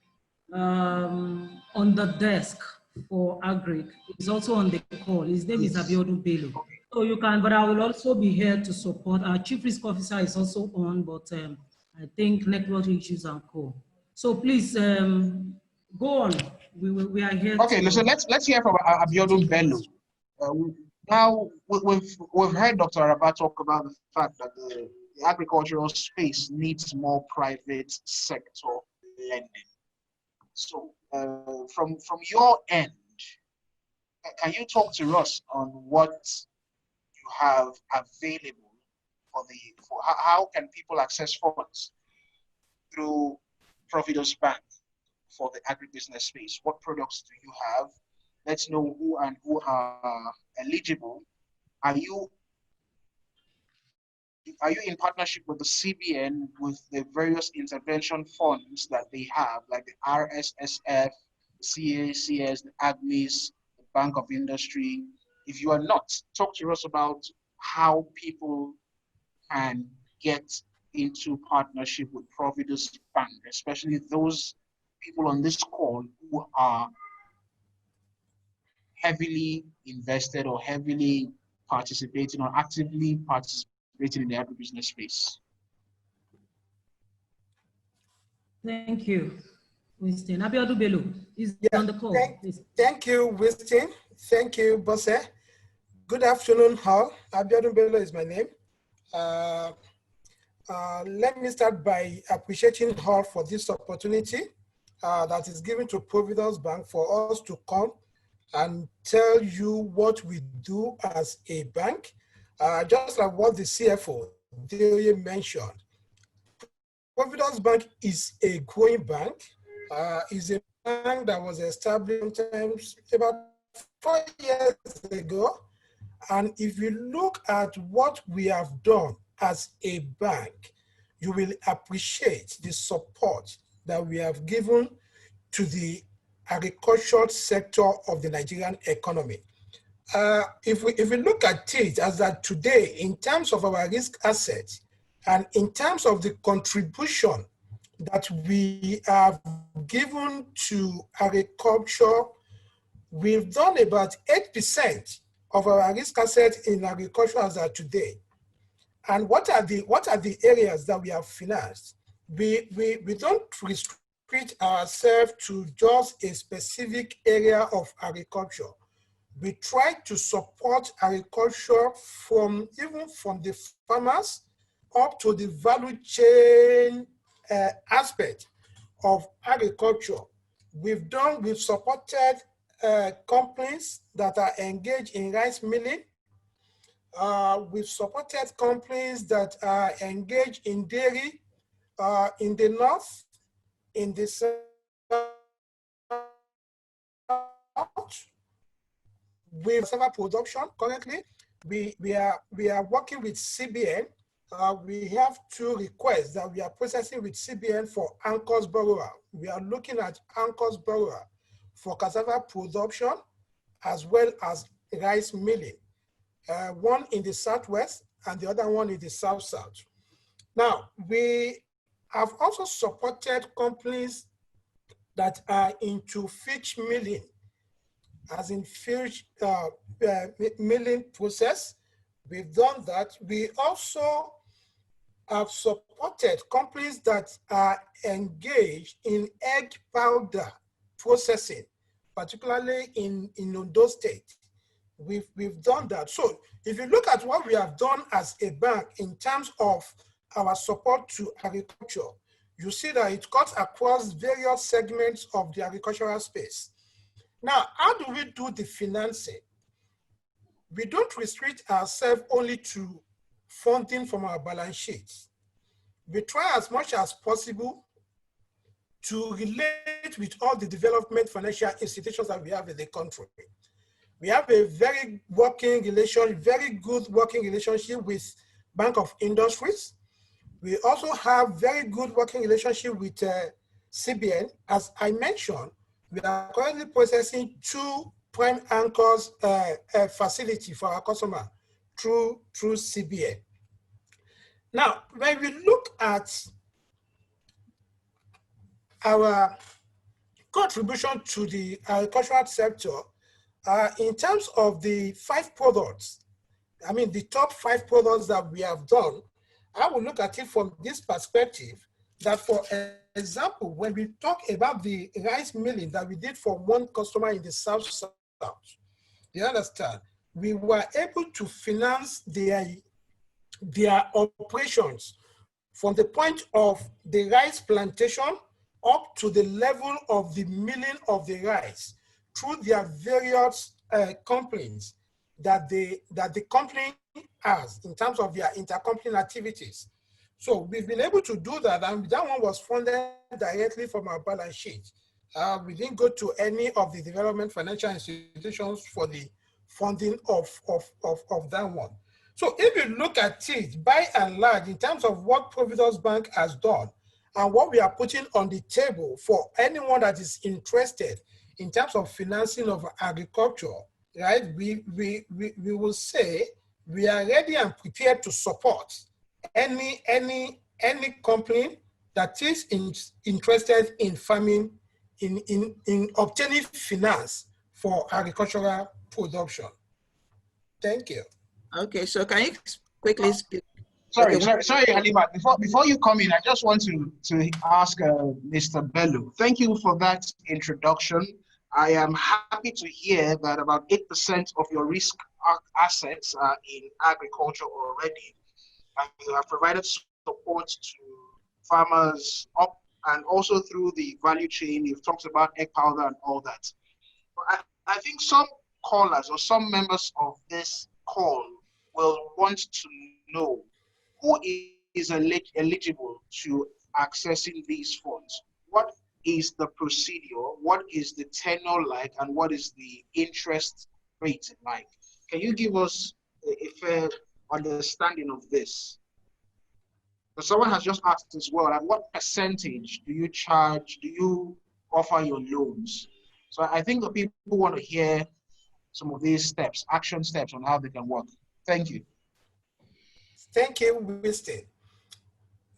the desk for Agric is also on the call. His name is Abiodun Bello. So you can, but I will also be here to support. Our chief risk officer is also on, but I think network issues and co. So please go on. We are here. Okay, so let's hear from Abiodun Bello. Now we've heard Dr. Araba talk about the fact that the agricultural space needs more private sector lending. So from your end, can you talk to us on what you have available for how can people access funds through ProvidusBank for the agribusiness space? What products do you have? Let's know who are eligible. Are you in partnership with the CBN, with the various intervention funds that they have, like the RSSF, the CACS, the AGMIS, the Bank of Industry? If you are not, talk to us about how people can get into partnership with ProvidusBank, especially those people on this call who are heavily invested or heavily participating or actively participating in the agribusiness space. Thank you, Winston. Abiodun Bello is on the call. Thank you, Winston. Thank you, Bosse. Good afternoon, all. Abiodun Bello is my name. Let me start by appreciating all for this opportunity that is given to ProvidusBank for us to come and tell you what we do as a bank. Just like what the CFO Deoye mentioned, ProvidusBank is a growing bank. Is a bank that was established about 4 years ago. And if you look at what we have done as a bank, you will appreciate the support that we have given to the agricultural sector of the Nigerian economy. If we look at it as that today, in terms of our risk assets and in terms of the contribution that we have given to agriculture, we've done about 8% of our risk assets in agriculture as of today. And what are the areas that we have financed? We don't restrict ourselves to just a specific area of agriculture. We try to support agriculture even from the farmers up to the value chain aspect of agriculture. We've supported companies that are engaged in rice milling. We've supported companies that are engaged in dairy in the north, in the south. With several production currently, we are working with CBN. We have 2 requests that we are processing with CBN for Anchor's borrower. We are looking at Anchor's borrower for cassava production as well as rice milling. one in the Southwest and the other one in the South-South. Now, we have also supported companies that are into fish milling, as in fish milling process. We've done that. We also have supported companies that are engaged in egg powder processing, particularly in Ondo State. We've done that. So if you look at what we have done as a bank in terms of our support to agriculture, you see that it cuts across various segments of the agricultural space. Now, how do we do the financing? We don't restrict ourselves only to funding from our balance sheets. We try as much as possible to relate with all the development financial institutions that we have in the country. We have a very good working relationship with Bank of Industries. We also have very good working relationship with CBN. As I mentioned, we are currently processing 2 prime anchors facility for our customer through CBN. Now, when we look at our contribution to the agricultural sector, in terms of the 5 products, I mean the top 5 products that we have done, I will look at it from this perspective, that for example, when we talk about the rice milling that we did for one customer in the South-South, you understand, we were able to finance their operations from the point of the rice plantation up to the level of the milling of the rice through their various companies that the company has in terms of their intercompany activities. So we've been able to do that, and that one was funded directly from our balance sheet. We didn't go to any of the development financial institutions for the funding of that one. So if you look at it by and large in terms of what ProvidusBank has done and what we are putting on the table for anyone that is interested in terms of financing of agriculture, right, we will say we are ready and prepared to support any company that is interested in farming, in obtaining finance for agricultural production. Thank you. Okay, so can you quickly speak? Sorry, Okay. sorry, Halima. Before you come in, I just want to ask Mr. Bello. Thank you for that introduction. I am happy to hear that about 8% of your risk assets are in agriculture already, and you have provided support to farmers up and also through the value chain. You've talked about egg powder and all that. I think some callers or some members of this call will want to know who is eligible to accessing these funds. What is the procedure? What is the tenure like? And what is the interest rate like? Can you give us a fair understanding of this? Because someone has just asked as well, like, what percentage do you charge? Do you offer your loans? So I think the people want to hear some of these steps, action steps on how they can work. Thank you. Thank you, Winston.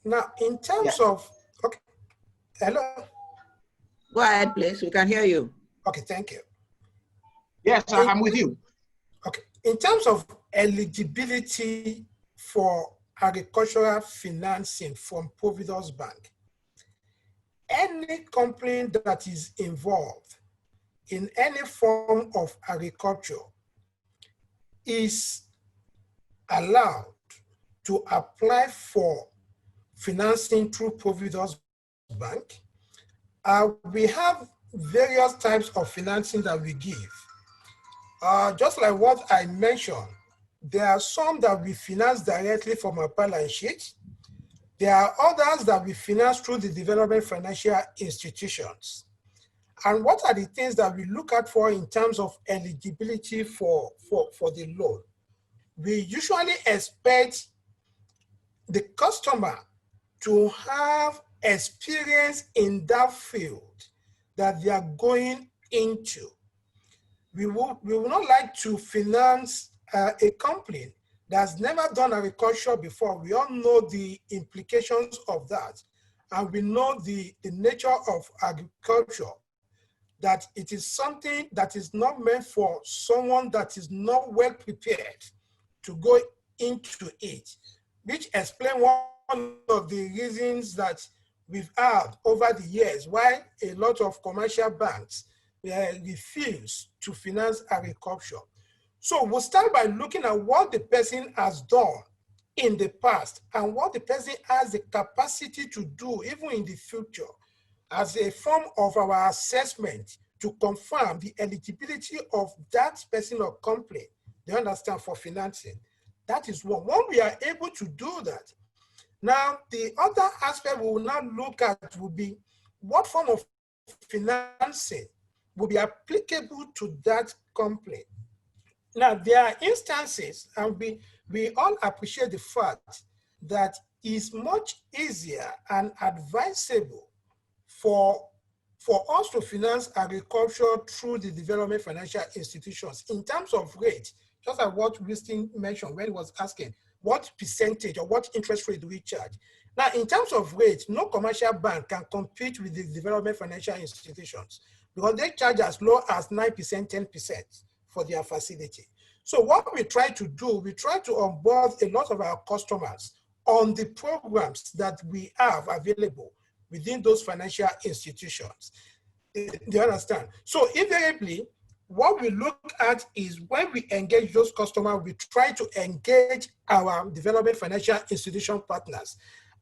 Now, in terms of, okay, hello? Go ahead, please. We can hear you. Okay, thank you. Yes, I'm with you. Okay, in terms of eligibility for agricultural financing from ProvidusBank, any company that is involved in any form of agriculture is allowed to apply for financing through ProvidusBank. We have various types of financing that we give. Just like what I mentioned, there are some that we finance directly from our balance sheet. There are others that we finance through the development financial institutions. And what are the things that we look at for in terms of eligibility for the loan? We usually expect the customer to have experience in that field that they are going into. We will not like to finance a company that's never done agriculture before, we all know the implications of that. And we know the nature of agriculture, that it is something that is not meant for someone that is not well prepared to go into it, which explains one of the reasons that we've had over the years why a lot of commercial banks refuse to finance agriculture. So we'll start by looking at what the person has done in the past and what the person has the capacity to do even in the future as a form of our assessment to confirm the eligibility of that person or company, they understand, for financing. That is one. When we are able to do that, now the other aspect we will now look at will be what form of financing will be applicable to that company. Now, there are instances, and we all appreciate the fact that it's much easier and advisable for us to finance agriculture through the development financial institutions in terms of rate, just like what Winston mentioned when he was asking, what percentage or what interest rate do we charge? Now, in terms of rate, no commercial bank can compete with the development financial institutions because they charge as low as 9%, 10% for their facility. So what we try to do, we try to onboard a lot of our customers on the programs that we have available within those financial institutions. Do you understand? So invariably, what we look at is when we engage those customers, we try to engage our development financial institution partners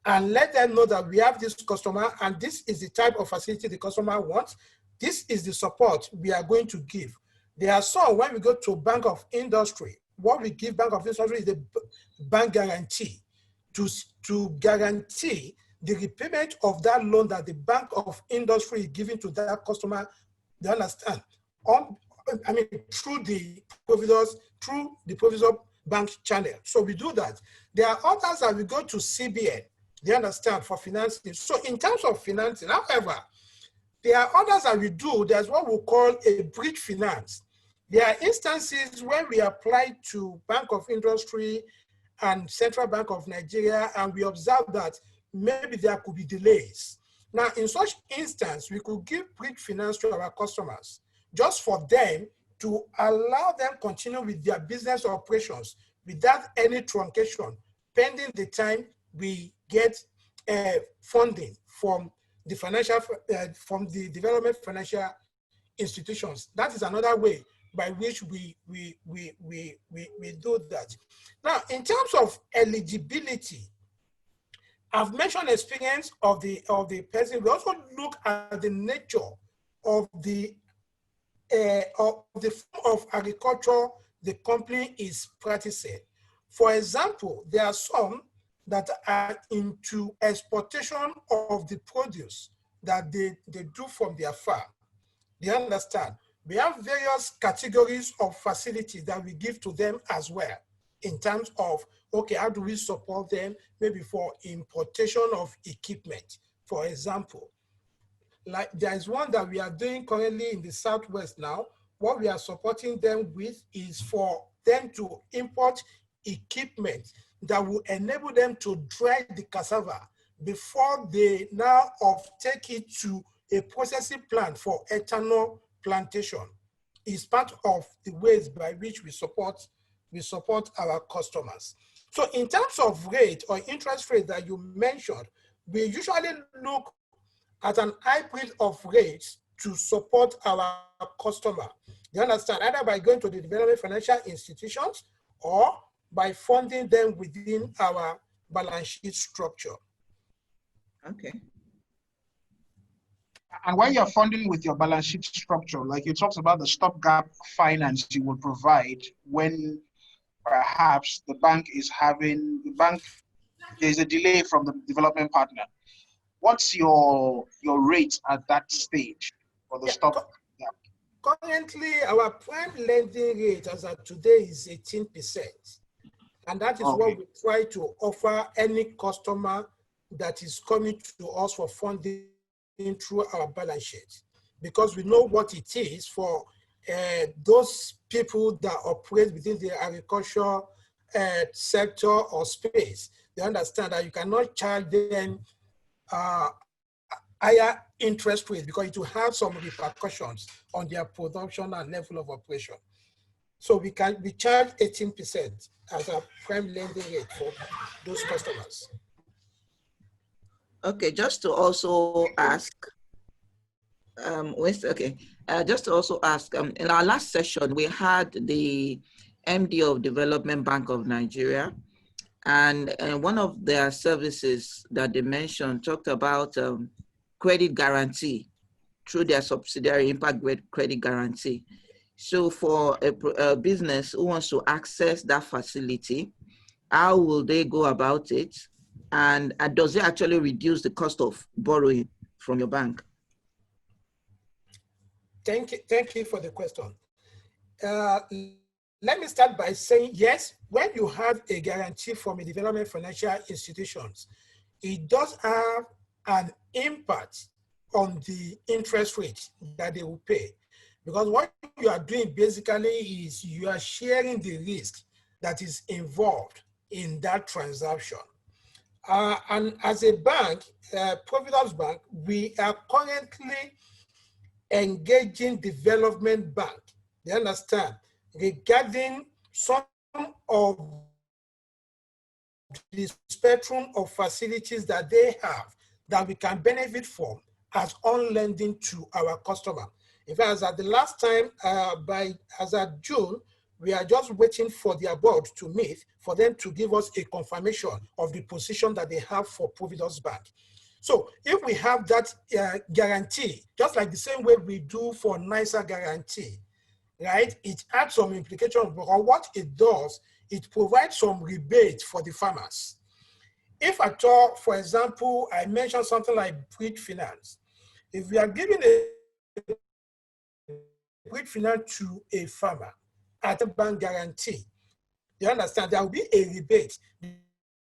and let them know that we have this customer and this is the type of facility the customer wants. This is the support we are going to give. There are some, when we go to Bank of Industry, what we give Bank of Industry is the bank guarantee to guarantee the repayment of that loan that the Bank of Industry is giving to that customer, they understand, through the Providus Bank channel. So we do that. There are others that we go to CBN, they understand, for financing. So in terms of financing, however, there are others that we do, there's what we call a bridge finance. There are instances where we apply to Bank of Industry and Central Bank of Nigeria, and we observe that maybe there could be delays. Now, in such instance, we could give bridge finance to our customers just for them to allow them continue with their business operations without any truncation, pending the time we get funding from the financial, from the development financial institutions. That is another way by which we do that. Now, in terms of eligibility, I've mentioned experience of the person. We also look at the nature of the form of agriculture the company is practicing. For example, there are some that are into exportation of the produce that they do from their farm. They understand. We have various categories of facilities that we give to them as well in terms of, okay, how do we support them maybe for importation of equipment, for example. Like there is one that we are doing currently in the Southwest now. What we are supporting them with is for them to import equipment that will enable them to dry the cassava before they now take it to a processing plant for ethanol plantation. Is part of the ways by which we support our customers. So in terms of rate or interest rate that you mentioned, we usually look at an hybrid of rates to support our customer. You understand? Either by going to the development financial institutions or by funding them within our balance sheet structure. Okay. And when you're funding with your balance sheet structure, like you talked about the stopgap finance you will provide when perhaps the bank there's a delay from the development partner. What's your rate at that stage for the stopgap? Currently, our prime lending rate as of today is 18%. And that is what we try to offer any customer that is coming to us for funding through our balance sheet, because we know what it is for those people that operate within the agriculture sector or space, they understand that you cannot charge them higher interest rates because it will have some repercussions on their production and level of operation. So we charge 18% as a prime lending rate for those customers. Okay, just to also ask, just to also ask, in our last session, we had the MD of Development Bank of Nigeria, and one of their services that they mentioned talked about credit guarantee through their subsidiary Impact Credit Guarantee. So for a business who wants to access that facility, how will they go about it? And does it actually reduce the cost of borrowing from your bank? Thank you for the question. Let me start by saying, yes, when you have a guarantee from a development financial institutions, it does have an impact on the interest rate that they will pay. Because what you are doing basically is you are sharing the risk that is involved in that transaction. And as a bank, ProvidusBank, we are currently engaging development bank, they understand, regarding some of the spectrum of facilities that they have that we can benefit from as on lending to our customer. In fact, as at the last time, as at June, we are just waiting for their board to meet for them to give us a confirmation of the position that they have for ProvidusBank. So if we have that guarantee, just like the same way we do for NISA guarantee, right? It adds some implications, but what it does, it provides some rebate for the farmers. If at all, for example, I mentioned something like bridge finance. If we are giving a bridge finance to a farmer at a bank guarantee, you understand there will be a rebate.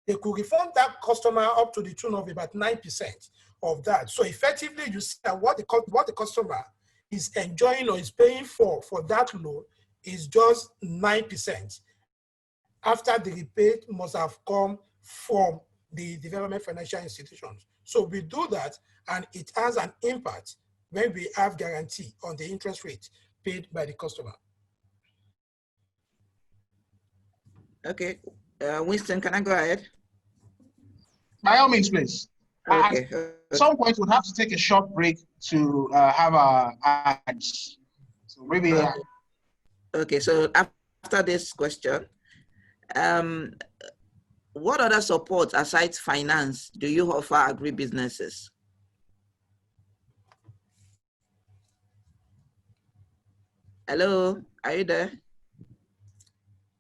They could refund that customer up to the tune of about 9% of that. So effectively, you see that what the customer is enjoying or is paying for that loan is just 9%. After the rebate must have come from the development financial institutions. So we do that, and it has an impact when we have guarantee on the interest rate paid by the customer. Okay, Winston, can I go ahead? By all means, please. Okay. At some point, we'll have to take a short break to have our ads. So maybe. Okay, so after this question, what other support aside finance do you offer agribusinesses? Hello, are you there?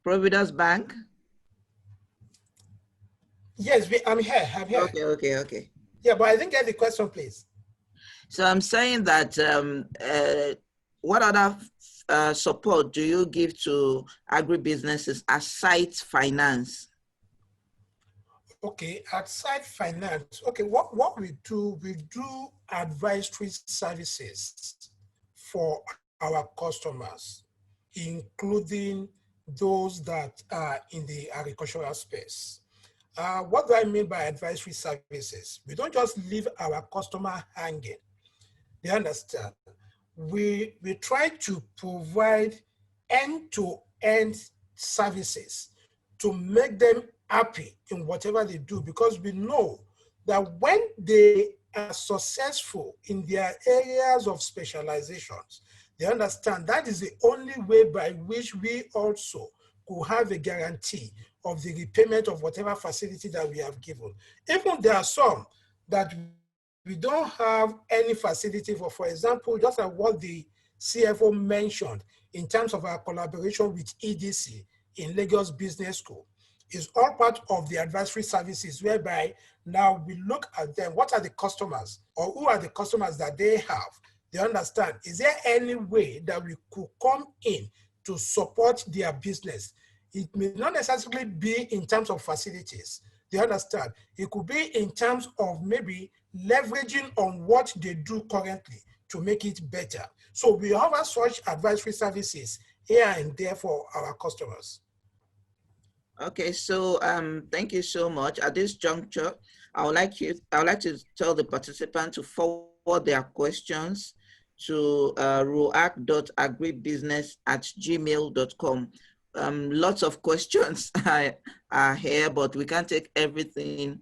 ProvidusBank? Yes, I'm here. Okay. Yeah, but I didn't get the question, please. So I'm saying that what other support do you give to agribusinesses aside finance? Okay, outside finance, okay, what we do advisory services for our customers, including those that are in the agricultural space. What do I mean by advisory services? We don't just leave our customer hanging. They understand. We try to provide end-to-end services to make them happy in whatever they do, because we know that when they are successful in their areas of specializations, they understand that is the only way by which we also could have a guarantee of the repayment of whatever facility that we have given. Even there are some that we don't have any facility for example, just like what the CFO mentioned in terms of our collaboration with EDC in Lagos Business School, is all part of the advisory services, whereby now we look at them, what are the customers, or who are the customers that they have? They understand, is there any way that we could come in to support their business? It may not necessarily be in terms of facilities. They understand. It could be in terms of maybe leveraging on what they do currently to make it better. So we offer such advisory services here and there for our customers. Okay, so thank you so much. At this juncture, I would like to tell the participants to forward their questions to ruach.agribusiness@gmail.com. Lots of questions are here, but we can't take everything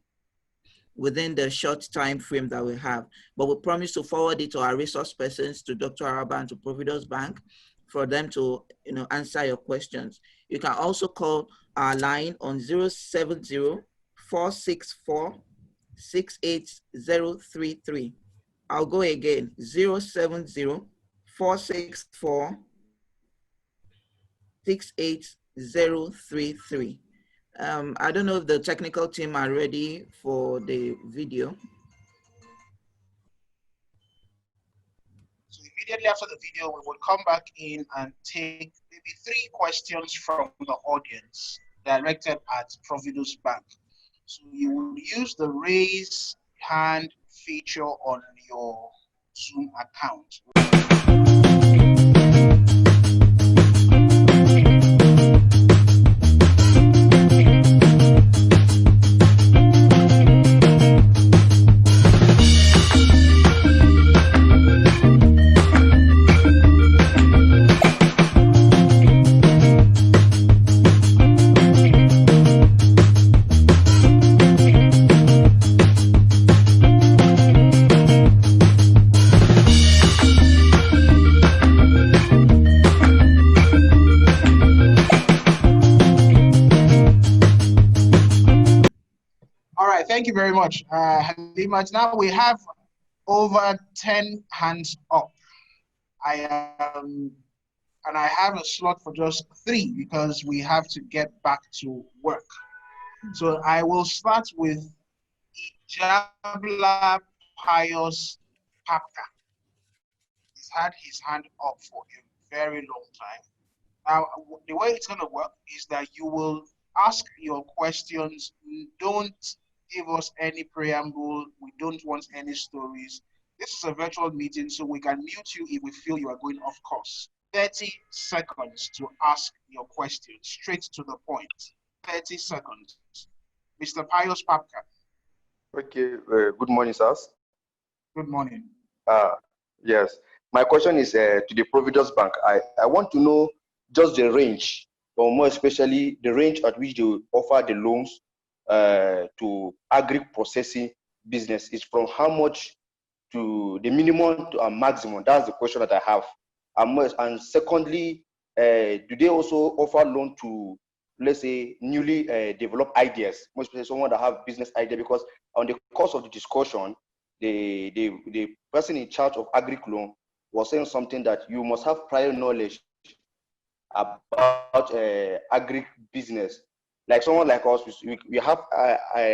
within the short time frame that we have. But we promise to forward it to our resource persons, to Dr. Araba and to ProvidusBank, for them to answer your questions. You can also call our line on 070-464-68033. I'll go again, 070-464-68033. I don't know if the technical team are ready for the video. So immediately after the video, we will come back in and take maybe 3 questions from the audience directed at ProvidusBank. So you will use the raise hand feature on your Zoom account. Thank you very much, Halima. Now we have over 10 hands up. I have a slot for just 3 because we have to get back to work. So I will start with Ijabla Pius Papka. He's had his hand up for a very long time. Now, the way it's going to work is that you will ask your questions. Don't give us any preamble. We don't want any stories. This is a virtual meeting, so we can mute you if we feel you are going off course. 30 seconds to ask your question, straight to the point. 30 seconds. Mr. Pius Papka. Okay, good morning, sirs. Good morning. Yes, my question is to the ProvidusBank. I want to know just the range, or more especially the range at which they offer the loans to agri-processing business. Is from how much to the minimum to a maximum? That's the question that I have. And secondly, do they also offer loan to, let's say, newly developed ideas, more especially someone that have business idea? Because on the course of the discussion, the person in charge of agri loan was saying something that you must have prior knowledge about agri business. Like someone like us, we have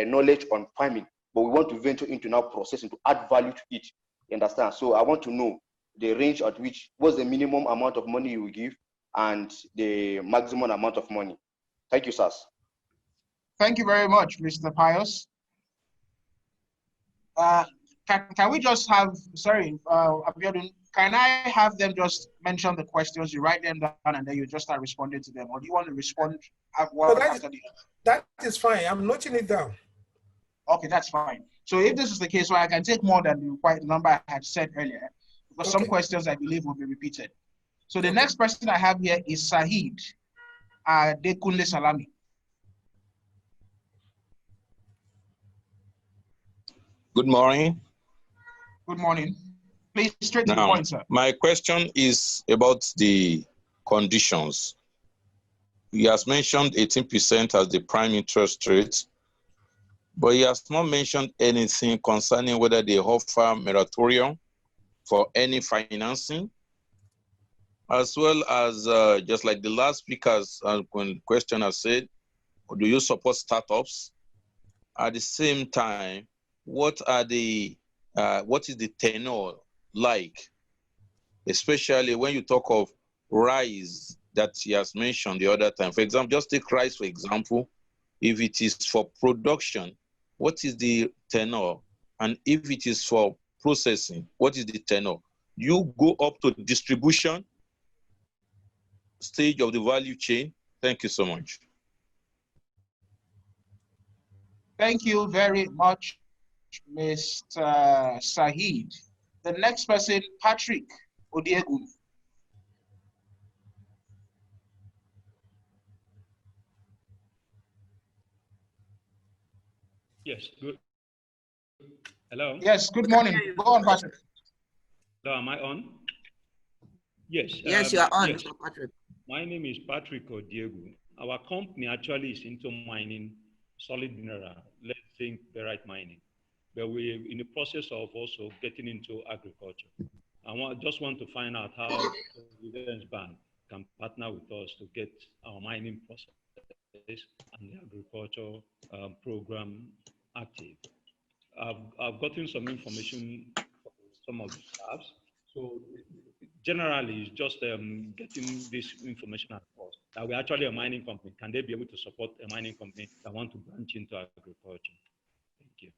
knowledge on farming, but we want to venture into now processing to add value to it. You understand? So I want to know the range at which, what's the minimum amount of money you will give and the maximum amount of money. Thank you, sirs. Thank you very much, Mr. Pius. Can we just have, sorry, Abiodun, can I have them just mention the questions, you write them down, and then you just start responding to them? Or do you want to respond one after the other? That is fine. I'm noting it down. Okay, that's fine. So if this is the case, so I can take more than the number I had said earlier, because some questions I believe will be repeated. So the next person I have here is Sahid Dekunle Salami. Good morning. Good morning. Please, straight to the point, sir. My question is about the conditions. He has mentioned 18% as the prime interest rate, but he has not mentioned anything concerning whether they offer moratorium for any financing, as well as just like the last speaker's question has said, do you support startups? At the same time, what is the tenure like, especially when you talk of rice that he has mentioned the other time? For example, just take rice, for example. If it is for production, what is the tenure? And if it is for processing, what is the tenure? you go up to the distribution stage of the value chain. Thank you so much. Thank you very much, Mr. Saheed. The next person, Patrick Odiegu. Yes, good. Hello? Yes, good morning. Go on, Patrick. Hello, am I on? Yes. Yes, you are on, yes. Mr. Patrick. My name is Patrick Odiegu. Our company actually is into mining solid mineral, let's think barite mining. But we're in the process of also getting into agriculture. I just want to find out how ProvidusBank can partner with us to get our mining process and the agriculture program active. I've gotten some information from some of the staffs. So generally, it's just getting this information across. That we're actually a mining company. Can they be able to support a mining company that want to branch into agriculture? Thank you.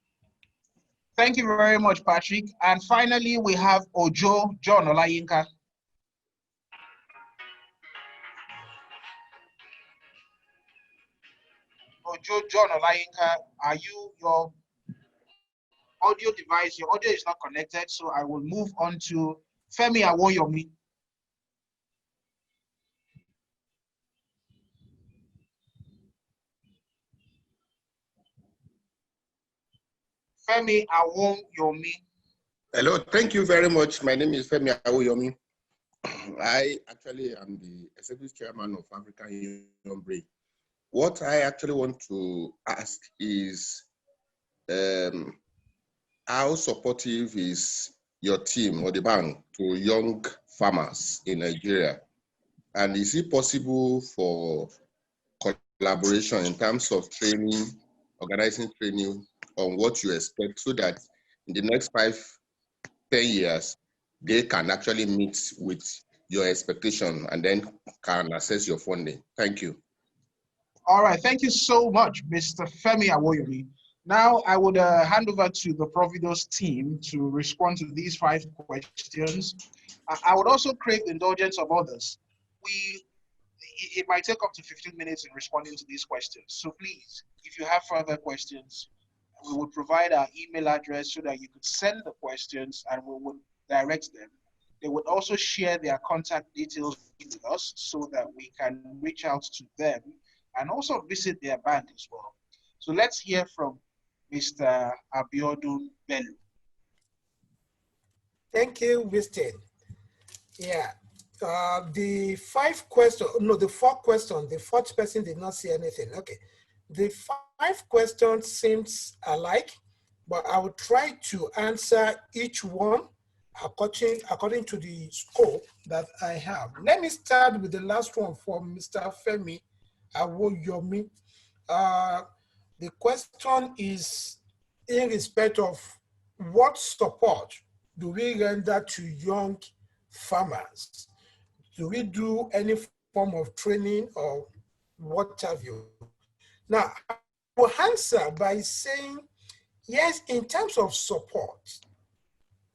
Thank you very much, Patrick. And finally, we have Ojo John Olayinka. Ojo John Olayinka, are you, your audio device, your audio is not connected, so I will move on to Femi Awoyomi. Femi Awoyomi. Hello, thank you very much. My name is Femi Awoyomi. I actually am the executive chairman of African Union Brain. What I actually want to ask is how supportive is your team or the bank to young farmers in Nigeria? And is it possible for collaboration in terms of training, organizing training on what you expect so that in the next 5-10 years, they can actually meet with your expectation and then can assess your funding? Thank you. All right, thank you so much, Mr. Femi Awoyomi. Now I would hand over to the Providus team to respond to these 5 questions. I would also crave the indulgence of others. It might take up to 15 minutes in responding to these questions. So please, if you have further questions, we would provide our email address so that you could send the questions and we would direct them. They would also share their contact details with us so that we can reach out to them and also visit their bank as well. So let's hear from Mr. Abiodun Bello. Thank you, Winston. Yeah, the 5 questions, no, the 4 questions, the 4th person did not see anything. Okay, the 5 questions seems alike, but I will try to answer each one according to the scope that I have. Let me start with the last one from Mr. Femi Awoyomi. The question is in respect of what support do we render to young farmers? Do we do any form of training or what have you? Now, I will answer by saying, yes, in terms of support,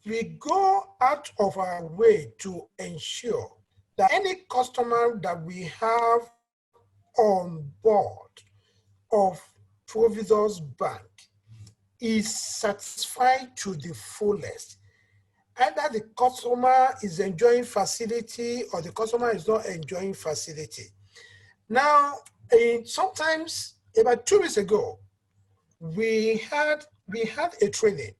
we go out of our way to ensure that any customer that we have on board of ProvidusBank is satisfied to the fullest. Either the customer is enjoying facility or the customer is not enjoying facility. Now, sometimes about 2 weeks ago, we had a training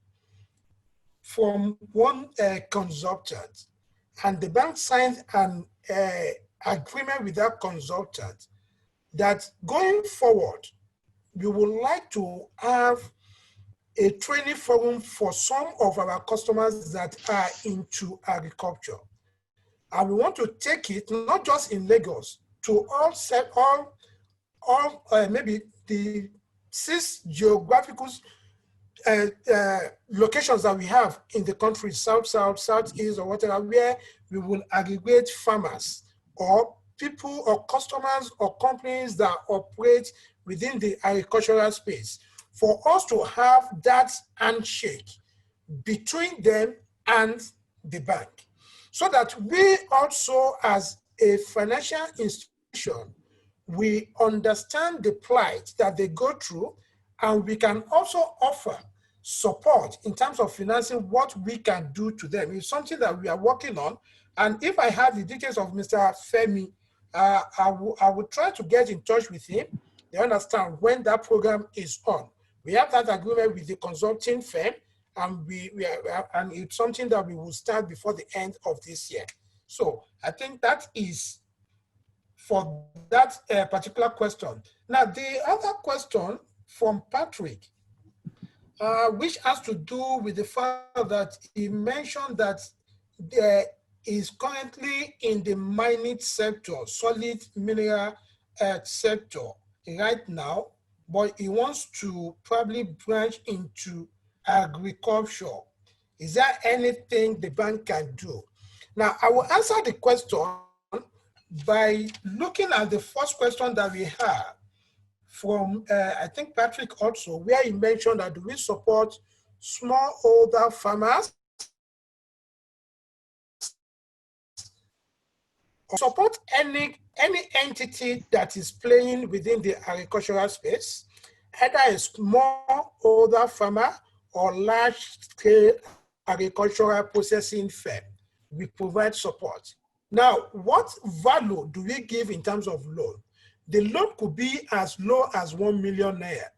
from one consultant, and the bank signed an agreement with that consultant that going forward, we would like to have a training forum for some of our customers that are into agriculture. And we want to take it not just in Lagos, to maybe the 6 geographical locations that we have in the country, south, southeast, or whatever, where we will aggregate farmers or people or customers or companies that operate within the agricultural space, for us to have that handshake between them and the bank. so that we also, as a financial institution, we understand the plight that they go through, and we can also offer support in terms of financing what we can do to them. It's something that we are working on. And if I have the details of Mr. Femi, I will try to get in touch with him. They understand when that program is on. We have that agreement with the consulting firm, and and it's something that we will start before the end of this year. So I think that is for that particular question. Now, the other question from Patrick, which has to do with the fact that he mentioned that there is currently in the mining sector, solid mineral sector right now, but he wants to probably branch into agriculture. Is there anything the bank can do? Now, I will answer the question by looking at the first question that we have from, I think Patrick also, where he mentioned that do we support smallholder farmers? Or support any entity that is playing within the agricultural space, either a smallholder farmer or large-scale agricultural processing firm. We provide support. Now, what value do we give in terms of loan? The loan could be as low as 1 million naira,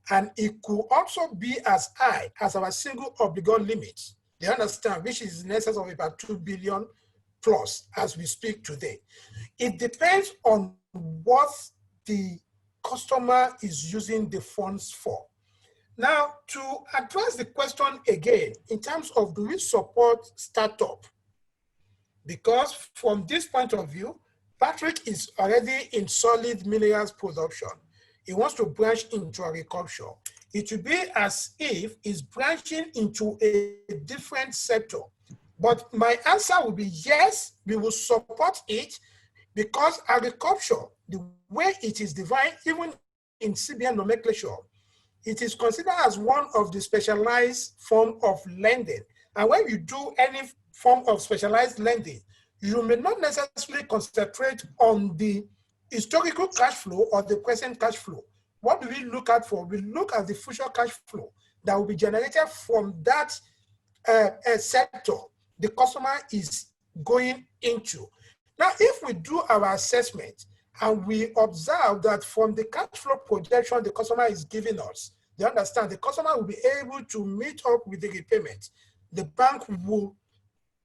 and it could also be as high as our single obligor limit. They understand, which is in excess of about 2 billion plus as we speak today. It depends on what the customer is using the funds for. Now, to address the question again, in terms of do we support startup? Because from this point of view, Patrick is already in solid minerals production. He wants to branch into agriculture. It will be as if he's branching into a different sector. But my answer will be yes, we will support it, because agriculture, the way it is defined, even in CBN nomenclature, it is considered as one of the specialized form of lending. And when you do any form of specialized lending, you may not necessarily concentrate on the historical cash flow or the present cash flow. What do we look at for? We look at the future cash flow that will be generated from that sector the customer is going into. Now, if we do our assessment and we observe that from the cash flow projection the customer is giving us, they understand the customer will be able to meet up with the repayment, the bank will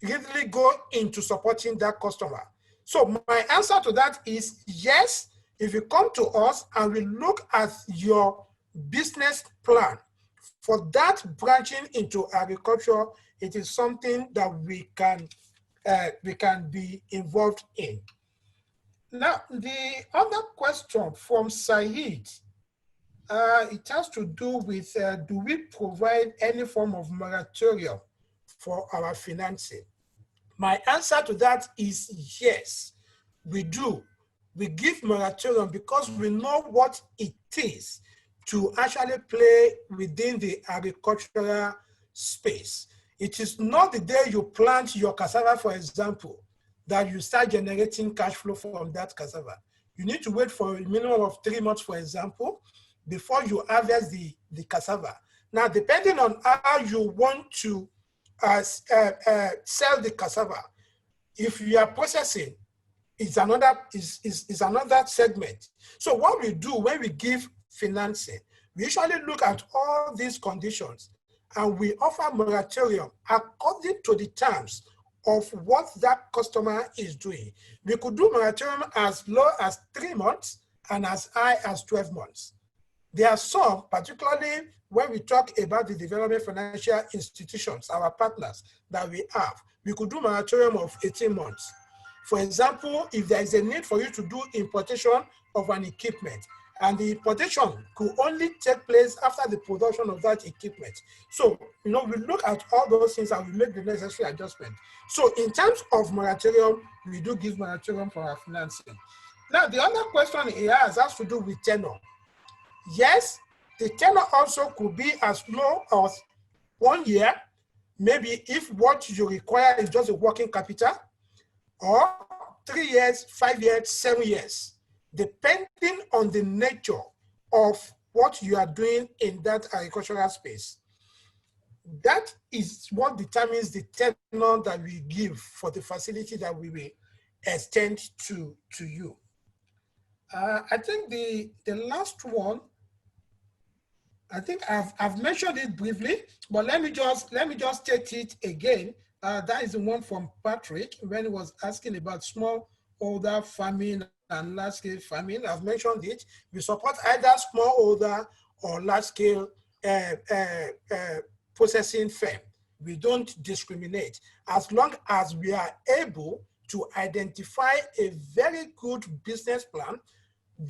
really go into supporting that customer. So my answer to that is yes, if you come to us and we look at your business plan for that branching into agriculture, it is something that we can be involved in. Now, the other question from Saeed, it has to do with, do we provide any form of moratorium for our financing? My answer to that is yes, we do. We give moratorium because we know what it is to actually play within the agricultural space. It is not the day you plant your cassava, for example, that you start generating cash flow from that cassava. You need to wait for a minimum of 3 months, for example, before you harvest the cassava. Now, depending on how you want to sell the cassava, if you are processing, it's another segment. So what we do when we give financing, we usually look at all these conditions and we offer moratorium according to the terms of what that customer is doing. We could do moratorium as low as 3 months and as high as 12 months. There are some, particularly when we talk about the development financial institutions, our partners that we have, we could do moratorium of 18 months. For example, if there is a need for you to do importation of an equipment, and the importation could only take place after the production of that equipment. So, we look at all those things and we make the necessary adjustment. So, in terms of moratorium, we do give moratorium for our financing. Now, the other question he has to do with tenure. Yes, the tenure also could be as low as 1 year, maybe if what you require is just a working capital, or 3 years, 5 years, 7 years, depending on the nature of what you are doing in that agricultural space. That is what determines the tenure that we give for the facility that we will extend to you. I think the last one, I think I've mentioned it briefly, but let me just state it again. That is the one from Patrick when he was asking about smallholder farming and large-scale farming. I've mentioned it. We support either smallholder or large-scale processing firm. We don't discriminate as long as we are able to identify a very good business plan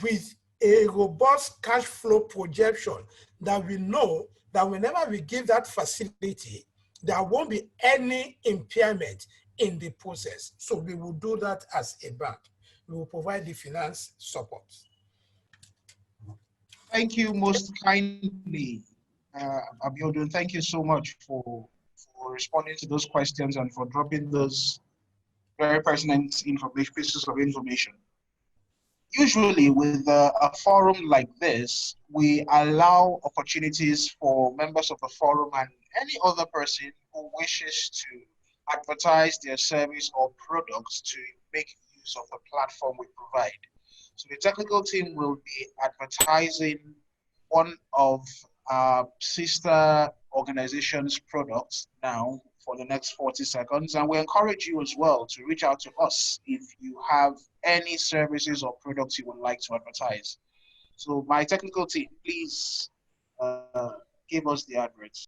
with a robust cash flow projection that we know that whenever we give that facility, there won't be any impairment in the process. So we will do that as a bank. We will provide the finance support. Thank you most kindly, Abiodun. Thank you so much for responding to those questions and for dropping those very pertinent pieces of information. Usually with a forum like this, we allow opportunities for members of the forum and any other person who wishes to advertise their service or products to make use of the platform we provide. So the technical team will be advertising one of our sister organization's products now for the next 40 seconds. And we encourage you as well to reach out to us if you have any services or products you would like to advertise. So my technical team, please give us the adverts.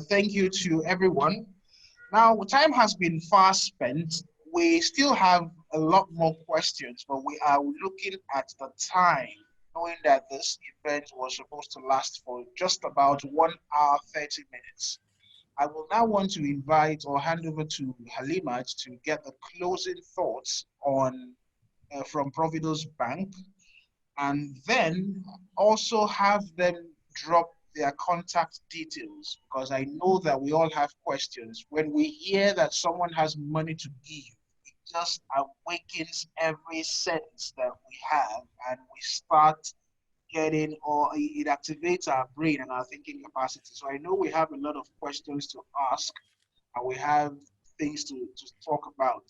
Thank you to everyone. Now, time has been fast spent. We still have a lot more questions, but we are looking at the time, knowing that this event was supposed to last for just about 1 hour, 30 minutes. I will now want to invite or hand over to Halimat to get the closing thoughts on from ProvidusBank, and then also have them drop their contact details, because I know that we all have questions. When we hear that someone has money to give, it just awakens every sense that we have, and we start getting, or it activates our brain and our thinking capacity. So I know we have a lot of questions to ask, and we have things to talk about.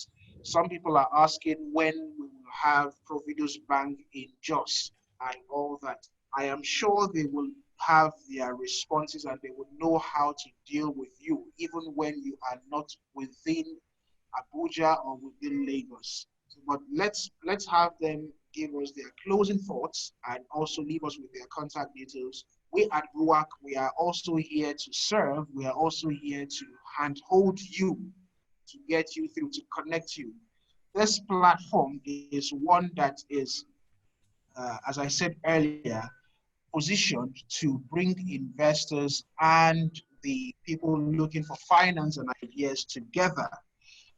Some people are asking when we will have ProvidusBank in Jos and all that. I am sure they will have their responses and they will know how to deal with you, even when you are not within Abuja or within Lagos. So, but let's have them give us their closing thoughts and also leave us with their contact details. We at Ruach, we are also here to serve. We are also here to handhold you, to get you through, to connect you. This platform is one that is, as I said earlier, positioned to bring investors and the people looking for finance and ideas together.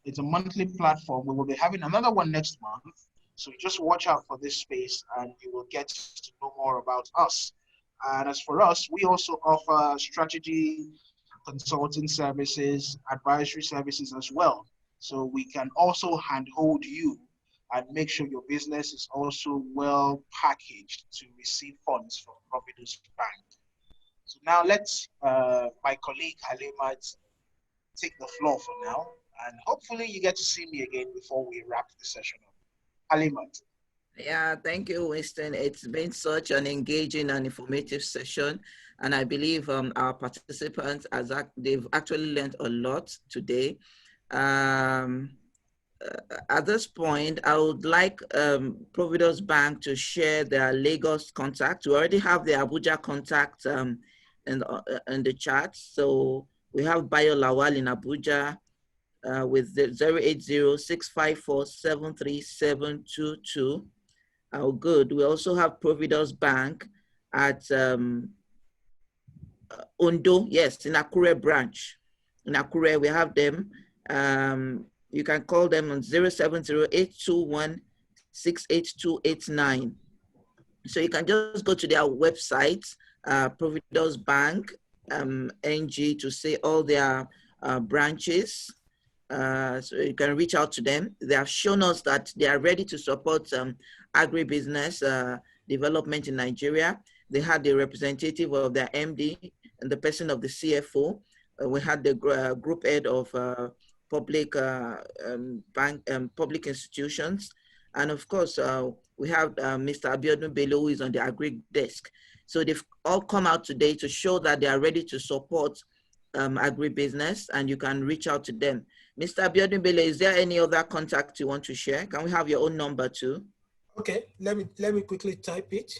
It's a monthly platform. We will be having another one next month. So just watch out for this space and you will get to know more about us. And as for us, we also offer strategy consulting services, advisory services as well. So we can also handhold you and make sure your business is also well packaged to receive funds from ProvidusBank. So now let's, my colleague Halimat, take the floor for now, and hopefully you get to see me again before we wrap the session up. Halimat. Yeah, thank you, Winston. It's been such an engaging and informative session, and I believe our participants, they've actually learned a lot today. at this point, I would like ProvidusBank to share their Lagos contact. We already have the Abuja contact in the chat. So we have Bayo Lawal in Abuja with the 080-654-73722. Oh, good. We also have ProvidusBank at Ondo, yes, in Akure branch. In Akure, we have them. You can call them on 070-821-68289. So you can just go to their website, ProvidusBank NG, to see all their branches. So you can reach out to them. They have shown us that they are ready to support agribusiness development in Nigeria. They had the representative of their MD and the person of the CFO. We had the group head of public public institutions. And of course, we have Mr. Abiodun Bello, who is on the agri desk. So they've all come out today to show that they are ready to support agribusiness, and you can reach out to them. Mr. Abiodun Bello, is there any other contact you want to share? Can we have your own number too? Okay, let me quickly type it.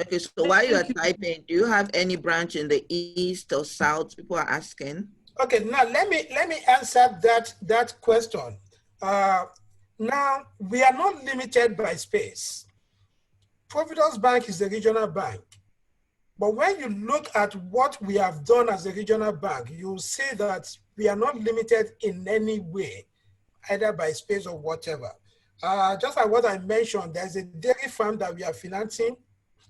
Okay, so while you are typing, do you have any branch in the east or south? People are asking. Okay, now let me answer that question. Now we are not limited by space. ProvidusBank is a regional bank, but when you look at what we have done as a regional bank, you'll see that we are not limited in any way, either by space or whatever. Just like what I mentioned, there's a dairy farm that we are financing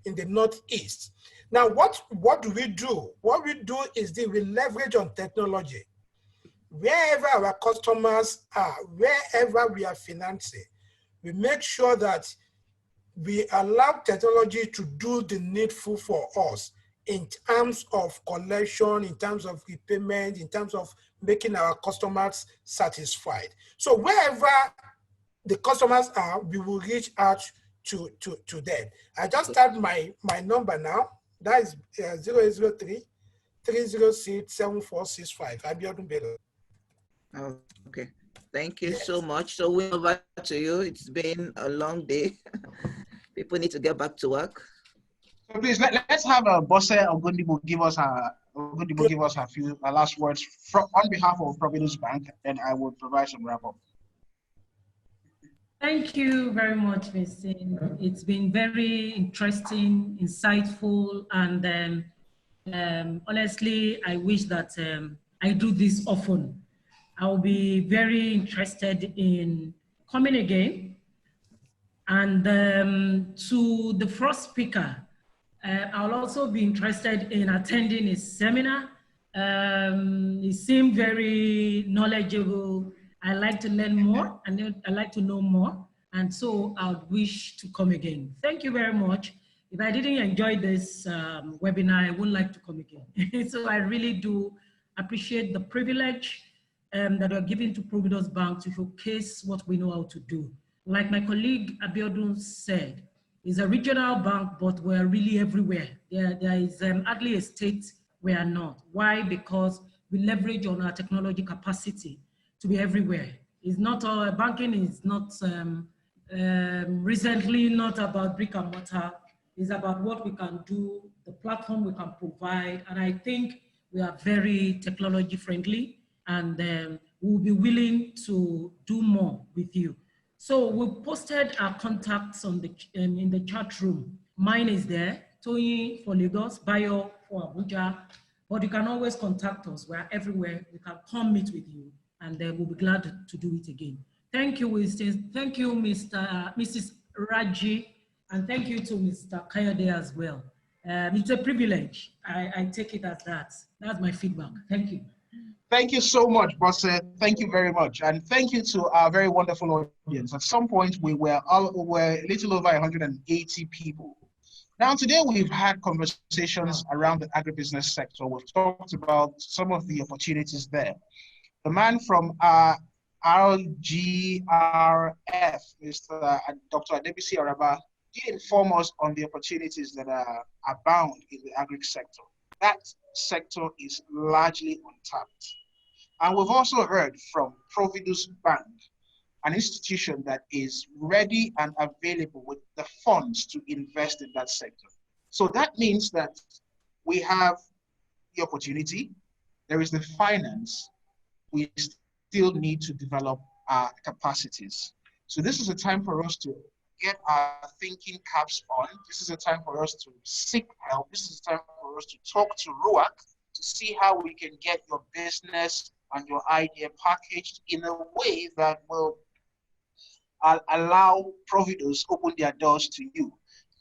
in the Northeast. Now, what do we do? What we do is we leverage on technology. Wherever our customers are, wherever we are financing, we make sure that we allow technology to do the needful for us in terms of collection, in terms of repayment, in terms of making our customers satisfied. So wherever the customers are, we will reach out to them. I just typed my number now. That is 0803-306-7465. Abiodun Bello. Okay, thank you so much. So we're over to you. It's been a long day. People need to get back to work. So please let's have Bosse Ogundibo give us a few last words on behalf of ProvidusBank, and I will provide some wrap up. Thank you very much, Ms. Singh. It's been very interesting, insightful, and honestly, I wish that I do this often. I'll be very interested in coming again. And to the first speaker, I'll also be interested in attending his seminar. He seemed very knowledgeable. I like to learn more, and I like to know more. And so I would wish to come again. Thank you very much. If I didn't enjoy this webinar, I would like to come again. So I really do appreciate the privilege that are given to ProvidusBank to showcase what we know how to do. Like my colleague Abiodun said, it's a regional bank, but we're really everywhere. There is hardly a state we are not. Why? Because we leverage on our technology capacity to be everywhere. It's not banking is not recently not about brick and mortar. It's about what we can do, the platform we can provide, and I think we are very technology friendly, and we'll be willing to do more with you. So we posted our contacts on the in the chat room. Mine is there, Tony for Lagos, Bayo for Abuja, but you can always contact us. We're everywhere. We can come meet with you, and we'll be glad to do it again. Thank you, Winston. Thank you, Mrs. Raji, and thank you to Mr. Kayode as well. It's a privilege. I take it as that. That's my feedback. Thank you. Thank you so much, Bosse. Thank you very much. And thank you to our very wonderful audience. At some point, we were a little over 180 people. Now, today we've had conversations around the agribusiness sector. We've talked about some of the opportunities there. The man from AGRF, Mr. Dr. Adebisi Araba, did inform us on the opportunities that are abound in the agri sector. that sector is largely untapped. And we've also heard from ProvidusBank, an institution that is ready and available with the funds to invest in that sector. So that means that we have the opportunity, there is the finance, we still need to develop our capacities. So this is a time for us to get our thinking caps on. This is a time for us to seek help. This is a time for us to talk to Ruach to see how we can get your business and your idea packaged in a way that will allow Providus open their doors to you.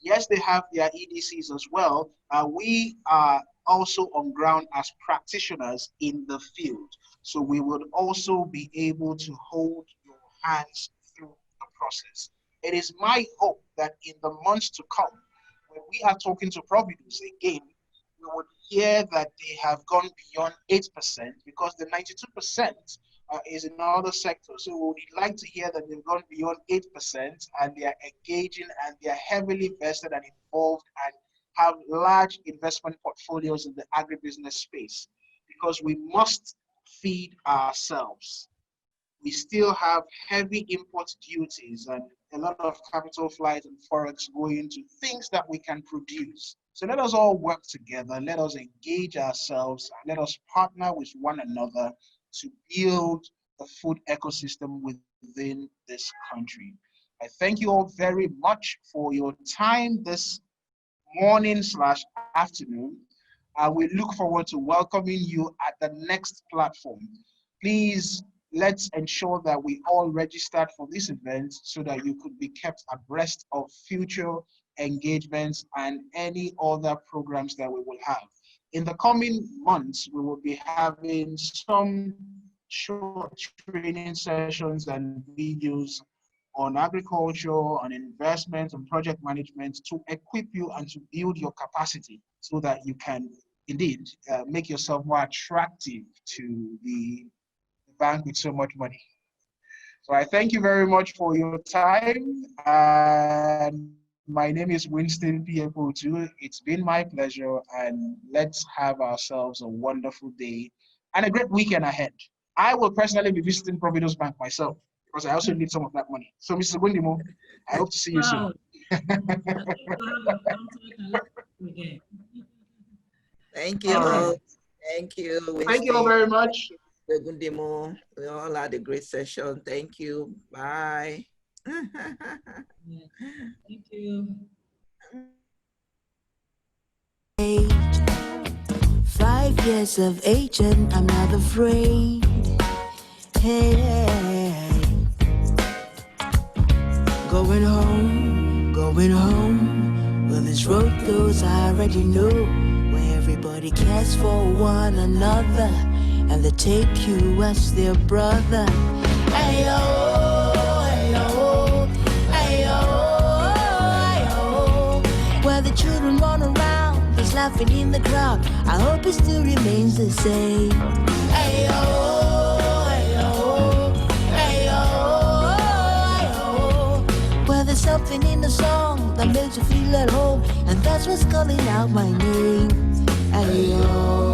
Yes, they have their EDCs as well. We are also on ground as practitioners in the field. So we would also be able to hold your hands through the process. It is my hope that in the months to come, when we are talking to Providus again, we would hear that they have gone beyond 8% because the 92% is in other sectors. So we would like to hear that they've gone beyond 8% and they are engaging and they are heavily vested and involved and have large investment portfolios in the agribusiness space, because we must feed ourselves. We still have heavy import duties and a lot of capital flight and forex going to things that we can produce. So let us all work together, let us engage ourselves, and let us partner with one another to build the food ecosystem within this country. I thank you all very much for your time this morning/afternoon. We look forward to welcoming you at the next platform. Please, let's ensure that we all registered for this event so that you could be kept abreast of future engagements and any other programs that we will have. In the coming months, we will be having some short training sessions and videos on agriculture, on investment, on project management to equip you and to build your capacity so that you can indeed make yourself more attractive to the bank with so much money. So I thank you very much for your time. And my name is Winston P.Epotu. It's been my pleasure, and let's have ourselves a wonderful day and a great weekend ahead. I will personally be visiting ProvidusBank myself because I also need some of that money. So, Mr. Gundimo, I hope to see you soon. Thank you. Right. Thank you. Winston. Thank you all very much. Gundimo. We all had a great session. Thank you. Bye. Thank you. 5 years of age and I'm not afraid. Hey, going home. Well, this road goes, I already know, where everybody cares for one another and they take you as their brother. Ayo, ayo, ayo, ayo. Where the children run around, there's laughing in the crowd. I hope it still remains the same. Ayo, ayo, ayo, ayo. Where there's something in the song that makes you feel at home, and that's what's calling out my name. Ayo.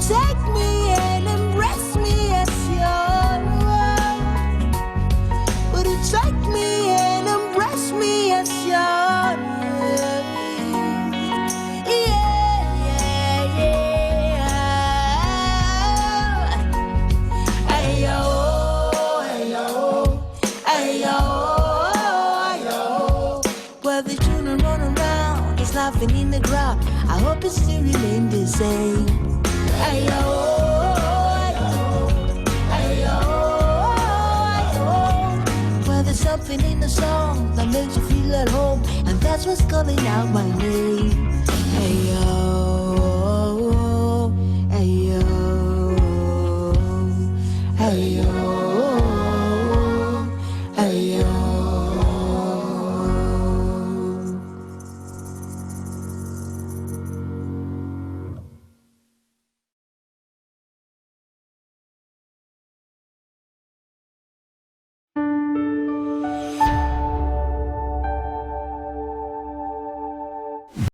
Take me and embrace me as your own. Would you take me and embrace me as your own? Yeah, yeah, yeah. Ayo, ayo, ayo, ayo. Where the children run around, there's laughing in the crowd. I hope it still remains the same. Ayo, ayo, ayo, ayo. Well, there's something in the song that makes you feel at home, and that's what's calling out my name. Ayo.